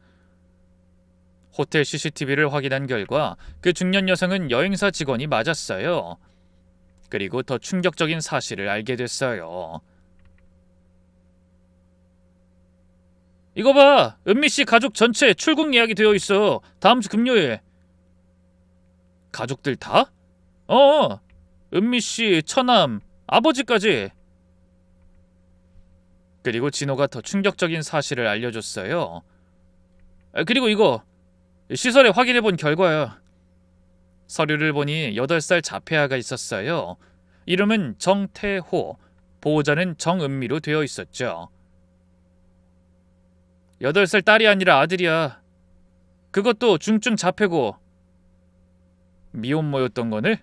호텔 CCTV를 확인한 결과 그 중년 여성은 여행사 직원이 맞았어요. 그리고 더 충격적인 사실을 알게 됐어요. 이거 봐! 은미 씨 가족 전체 출국 예약이 되어 있어. 다음 주 금요일. 가족들 다? 은미 씨, 처남, 아버지까지. 그리고 진호가 더 충격적인 사실을 알려줬어요. 그리고 이거 시설에 확인해본 결과야. 서류를 보니 8살 자폐아가 있었어요. 이름은 정태호, 보호자는 정은미로 되어 있었죠. 8살 딸이 아니라 아들이야. 그것도 중증 자폐고. 미혼모였던 거네?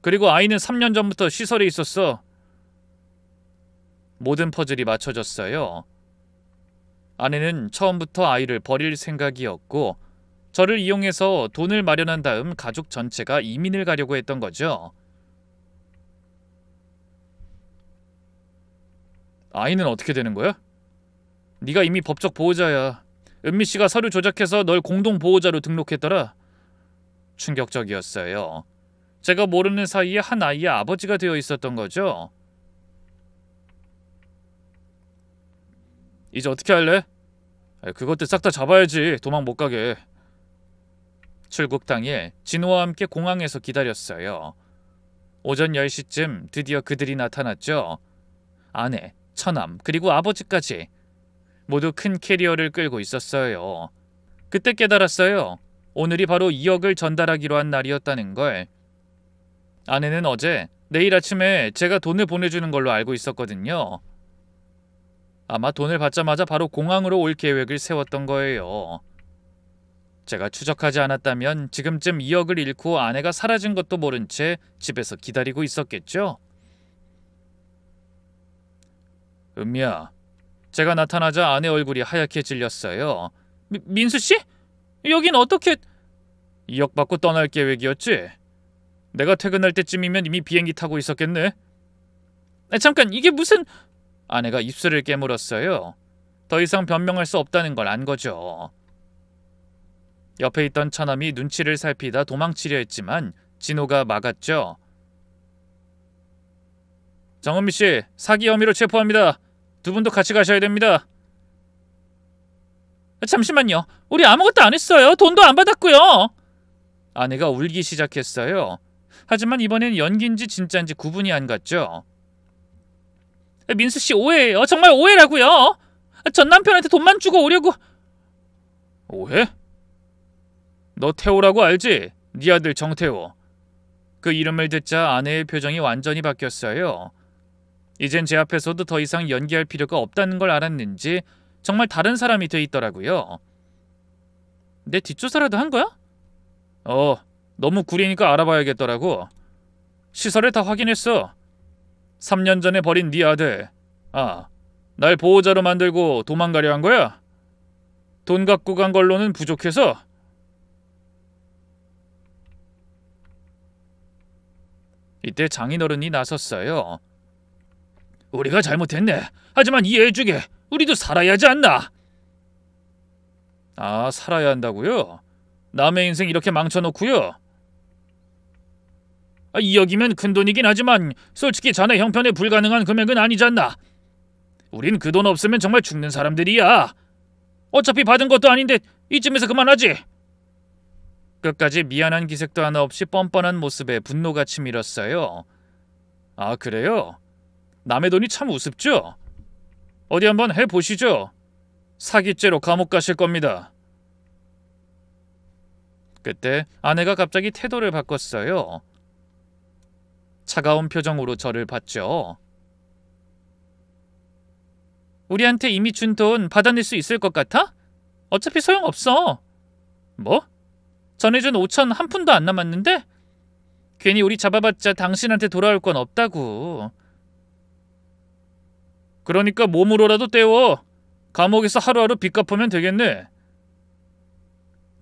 그리고 아이는 3년 전부터 시설에 있었어. 모든 퍼즐이 맞춰졌어요. 아내는 처음부터 아이를 버릴 생각이었고 저를 이용해서 돈을 마련한 다음 가족 전체가 이민을 가려고 했던 거죠. 아이는 어떻게 되는 거야? 네가 이미 법적 보호자야. 은미 씨가 서류 조작해서 널 공동 보호자로 등록했더라. 충격적이었어요. 제가 모르는 사이에 한 아이의 아버지가 되어 있었던 거죠. 이제 어떻게 할래? 그것들 싹 다 잡아야지. 도망 못 가게. 출국 당일 진호와 함께 공항에서 기다렸어요. 오전 10시쯤 드디어 그들이 나타났죠. 아내, 처남, 그리고 아버지까지 모두 큰 캐리어를 끌고 있었어요. 그때 깨달았어요. 오늘이 바로 2억을 전달하기로 한 날이었다는 걸. 아내는 어제 내일 아침에 제가 돈을 보내주는 걸로 알고 있었거든요. 아마 돈을 받자마자 바로 공항으로 올 계획을 세웠던 거예요. 제가 추적하지 않았다면 지금쯤 2억을 잃고 아내가 사라진 것도 모른 채 집에서 기다리고 있었겠죠? 은미야, 제가 나타나자 아내 얼굴이 하얗게 질렸어요. 민수씨? 여긴 어떻게... 2억 받고 떠날 계획이었지? 내가 퇴근할 때쯤이면 이미 비행기 타고 있었겠네? 잠깐, 이게 무슨... 아내가 입술을 깨물었어요. 더 이상 변명할 수 없다는 걸 안 거죠. 옆에 있던 처남이 눈치를 살피다 도망치려 했지만 진호가 막았죠. 정은미 씨, 사기 혐의로 체포합니다. 두 분도 같이 가셔야 됩니다. 잠시만요. 우리 아무것도 안 했어요. 돈도 안 받았고요. 아내가 울기 시작했어요. 하지만 이번엔 연기인지 진짜인지 구분이 안 갔죠. 민수씨 오해예요. 정말 오해라고요. 전 남편한테 돈만 주고 오려고. 오해? 너 태호라고 알지? 네 아들 정태호. 그 이름을 듣자 아내의 표정이 완전히 바뀌었어요. 이젠 제 앞에서도 더 이상 연기할 필요가 없다는 걸 알았는지 정말 다른 사람이 돼 있더라고요. 내 뒷조사라도 한 거야? 너무 구리니까 알아봐야겠더라고. 시설을 다 확인했어. 3년 전에 버린 네 아들. 날 보호자로 만들고 도망가려 한 거야? 돈 갖고 간 걸로는 부족해서? 이때 장인어른이 나섰어요. 우리가 잘못했네. 하지만 이해해주게. 우리도 살아야 하지 않나? 살아야 한다고요? 남의 인생 이렇게 망쳐놓고요? 2억이면 큰돈이긴 하지만 솔직히 자네 형편에 불가능한 금액은 아니지 않나? 우린 그 돈 없으면 정말 죽는 사람들이야. 어차피 받은 것도 아닌데 이쯤에서 그만하지. 끝까지 미안한 기색도 하나 없이 뻔뻔한 모습에 분노가 치밀었어요. 그래요? 남의 돈이 참 우습죠? 어디 한번 해보시죠. 사기죄로 감옥 가실 겁니다. 그때 아내가 갑자기 태도를 바꿨어요. 차가운 표정으로 저를 봤죠. 우리한테 이미 준 돈 받아낼 수 있을 것 같아? 어차피 소용없어. 뭐? 전에 준 5천 한 푼도 안 남았는데? 괜히 우리 잡아봤자 당신한테 돌아올 건 없다고. 그러니까 몸으로라도 때워. 감옥에서 하루하루 빚 갚으면 되겠네.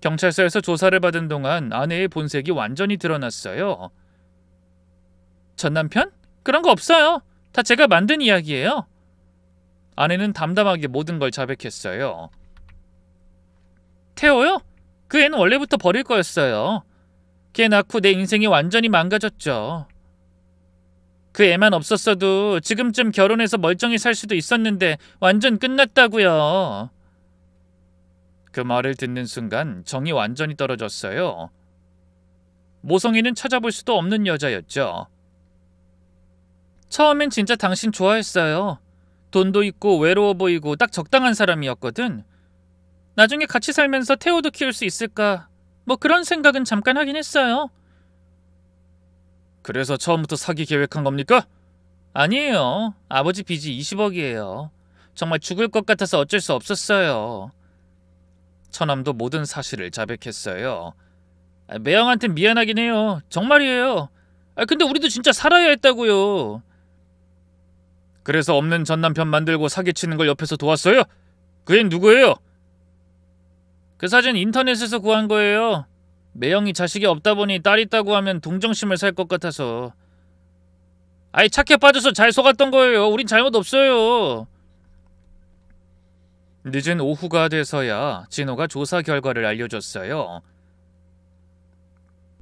경찰서에서 조사를 받은 동안 아내의 본색이 완전히 드러났어요. 전 남편? 그런 거 없어요. 다 제가 만든 이야기예요. 아내는 담담하게 모든 걸 자백했어요. 태호요? 그 애는 원래부터 버릴 거였어요. 걔 낳고 내 인생이 완전히 망가졌죠. 그 애만 없었어도 지금쯤 결혼해서 멀쩡히 살 수도 있었는데 완전 끝났다고요. 그 말을 듣는 순간 정이 완전히 떨어졌어요. 모성이는 찾아볼 수도 없는 여자였죠. 처음엔 진짜 당신 좋아했어요. 돈도 있고 외로워 보이고 딱 적당한 사람이었거든. 나중에 같이 살면서 태호도 키울 수 있을까? 뭐 그런 생각은 잠깐 하긴 했어요. 그래서 처음부터 사기 계획한 겁니까? 아니에요. 아버지 빚이 20억이에요. 정말 죽을 것 같아서 어쩔 수 없었어요. 처남도 모든 사실을 자백했어요. 매형한텐 미안하긴 해요. 정말이에요. 근데 우리도 진짜 살아야 했다고요. 그래서 없는 전남편 만들고 사기치는 걸 옆에서 도왔어요? 그 앤 누구예요? 그 사진 인터넷에서 구한 거예요. 매형이 자식이 없다 보니 딸 있다고 하면 동정심을 살 것 같아서. 착해 빠져서 잘 속았던 거예요. 우린 잘못 없어요. 늦은 오후가 돼서야 진호가 조사 결과를 알려줬어요.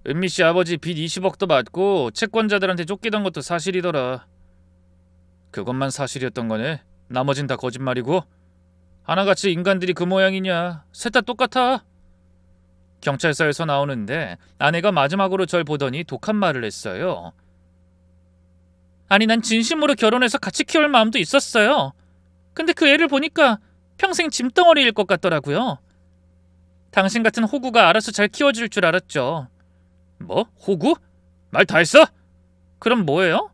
은미씨 아버지 빚 20억도 맞고 채권자들한테 쫓기던 것도 사실이더라. 그것만 사실이었던 거네. 나머진 다 거짓말이고. 하나같이 인간들이 그 모양이냐. 셋 다 똑같아. 경찰서에서 나오는데 아내가 마지막으로 절 보더니 독한 말을 했어요. 아니, 난 진심으로 결혼해서 같이 키울 마음도 있었어요. 근데 그 애를 보니까 평생 짐덩어리일 것 같더라고요. 당신 같은 호구가 알아서 잘 키워줄 줄 알았죠. 뭐? 호구? 말 다 했어? 그럼 뭐예요?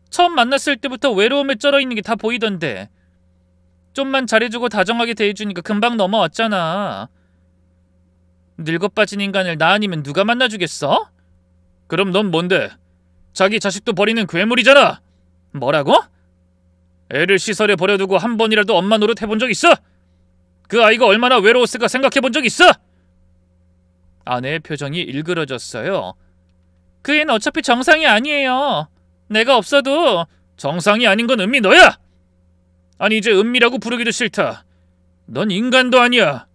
처음 만났을 때부터 외로움에 쩔어있는 게 다 보이던데. 좀만 잘해주고 다정하게 대해주니까 금방 넘어왔잖아. 늙어 빠진 인간을 나 아니면 누가 만나주겠어? 그럼 넌 뭔데? 자기 자식도 버리는 괴물이잖아. 뭐라고? 애를 시설에 버려두고 한 번이라도 엄마 노릇 해본 적 있어? 그 아이가 얼마나 외로웠을까 생각해본 적 있어? 아내의 표정이 일그러졌어요. 그 애는 어차피 정상이 아니에요. 내가 없어도. 정상이 아닌 건 은미 너야! 아니, 이제 은미라고 부르기도 싫다. 넌 인간도 아니야.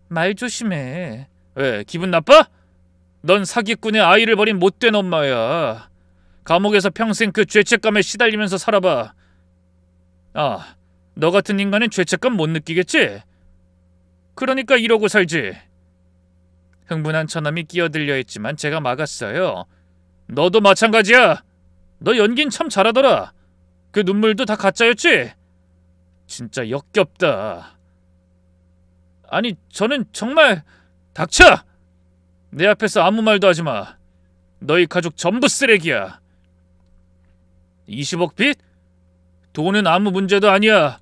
말 조심해. 왜, 기분 나빠? 넌 사기꾼의 아이를 버린 못된 엄마야. 감옥에서 평생 그 죄책감에 시달리면서 살아봐. 너 같은 인간은 죄책감 못 느끼겠지? 그러니까 이러고 살지. 흥분한 처남이 끼어들려 했지만 제가 막았어요. 너도 마찬가지야. 너 연긴 참 잘하더라. 그 눈물도 다 가짜였지? 진짜 역겹다. 아니, 저는 정말... 닥쳐! 내 앞에서 아무 말도 하지 마. 너희 가족 전부 쓰레기야. 20억 빚? 돈은 아무 문제도 아니야.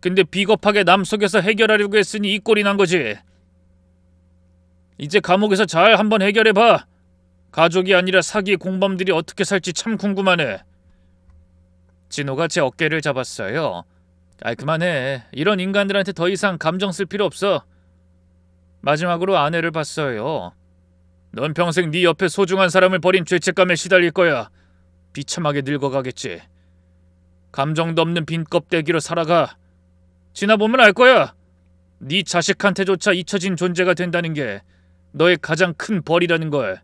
근데 비겁하게 남 속여서 해결하려고 했으니 이 꼴이 난 거지. 이제 감옥에서 잘 한번 해결해봐. 가족이 아니라 사기 공범들이 어떻게 살지 참 궁금하네. 진호가 제 어깨를 잡았어요. 그만해. 이런 인간들한테 더 이상 감정 쓸 필요 없어. 마지막으로 아내를 봤어요. 넌 평생 네 옆에 소중한 사람을 버린 죄책감에 시달릴 거야. 비참하게 늙어가겠지. 감정도 없는 빈 껍데기로 살아가. 지나보면 알 거야. 네 자식한테조차 잊혀진 존재가 된다는 게 너의 가장 큰 벌이라는 걸.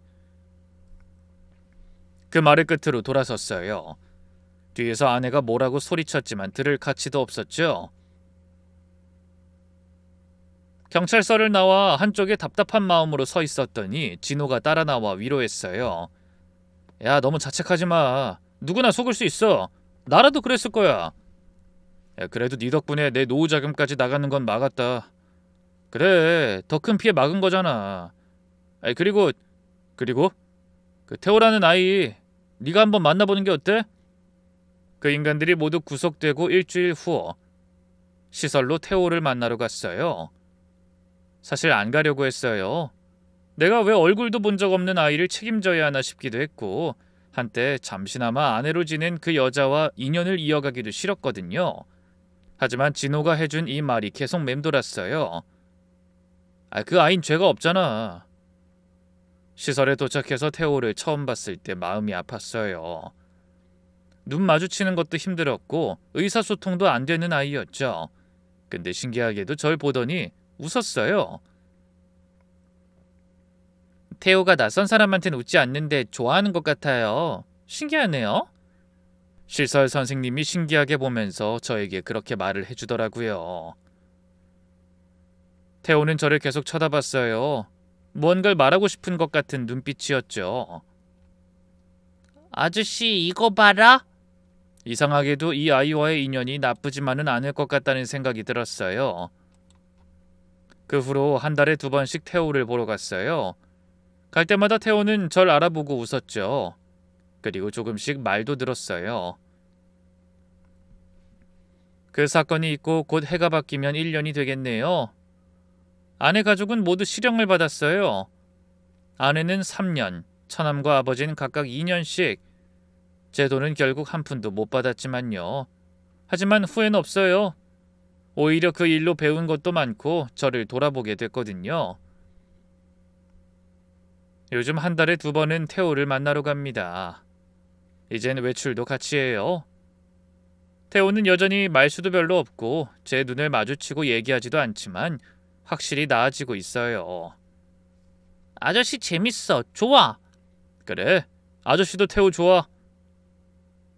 그 말의 끝으로 돌아섰어요. 뒤에서 아내가 뭐라고 소리쳤지만 들을 가치도 없었죠. 경찰서를 나와 한쪽에 답답한 마음으로 서 있었더니 진호가 따라 나와 위로했어요. 야, 너무 자책하지 마. 누구나 속을 수 있어. 나라도 그랬을 거야. 야, 그래도 네 덕분에 내 노후 자금까지 나가는 건 막았다. 그래, 더 큰 피해 막은 거잖아. 그리고 그 태호라는 아이 네가 한번 만나보는 게 어때? 그 인간들이 모두 구속되고 일주일 후 시설로 태호를 만나러 갔어요. 사실 안 가려고 했어요. 내가 왜 얼굴도 본 적 없는 아이를 책임져야 하나 싶기도 했고, 한때 잠시나마 아내로 지낸 그 여자와 인연을 이어가기도 싫었거든요. 하지만 진호가 해준 이 말이 계속 맴돌았어요. 그 아인 죄가 없잖아. 시설에 도착해서 태호를 처음 봤을 때 마음이 아팠어요. 눈 마주치는 것도 힘들었고 의사소통도 안 되는 아이였죠. 근데 신기하게도 절 보더니 웃었어요. 태호가 낯선 사람한테는 웃지 않는데 좋아하는 것 같아요. 신기하네요. 시설 선생님이 신기하게 보면서 저에게 그렇게 말을 해주더라고요. 태호는 저를 계속 쳐다봤어요. 무언가를 말하고 싶은 것 같은 눈빛이었죠. 아저씨, 이거 봐라. 이상하게도 이 아이와의 인연이 나쁘지만은 않을 것 같다는 생각이 들었어요. 그 후로 한 달에 2번씩 태호를 보러 갔어요. 갈 때마다 태호는 절 알아보고 웃었죠. 그리고 조금씩 말도 들었어요. 그 사건이 있고 곧 해가 바뀌면 1년이 되겠네요. 아내 가족은 모두 실형을 받았어요. 아내는 3년, 처남과 아버지는 각각 2년씩. 제 돈은 결국 한 푼도 못 받았지만요. 하지만 후회는 없어요. 오히려 그 일로 배운 것도 많고 저를 돌아보게 됐거든요. 요즘 한 달에 2번은 태호를 만나러 갑니다. 이젠 외출도 같이 해요. 태호는 여전히 말수도 별로 없고 제 눈을 마주치고 얘기하지도 않지만 확실히 나아지고 있어요. 아저씨 재밌어. 좋아. 그래. 아저씨도 태호 좋아.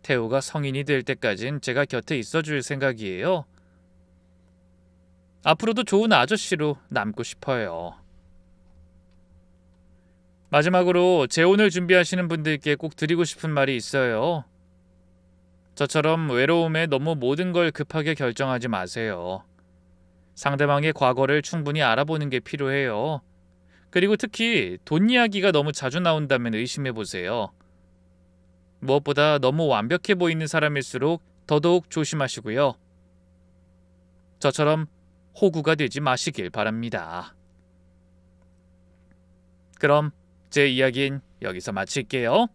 태호가 성인이 될 때까진 제가 곁에 있어줄 생각이에요. 앞으로도 좋은 아저씨로 남고 싶어요. 마지막으로 재혼을 준비하시는 분들께 꼭 드리고 싶은 말이 있어요. 저처럼 외로움에 너무 모든 걸 급하게 결정하지 마세요. 상대방의 과거를 충분히 알아보는 게 필요해요. 그리고 특히 돈 이야기가 너무 자주 나온다면 의심해 보세요. 무엇보다 너무 완벽해 보이는 사람일수록 더더욱 조심하시고요. 저처럼 호구가 되지 마시길 바랍니다. 그럼 제 이야기는 여기서 마칠게요.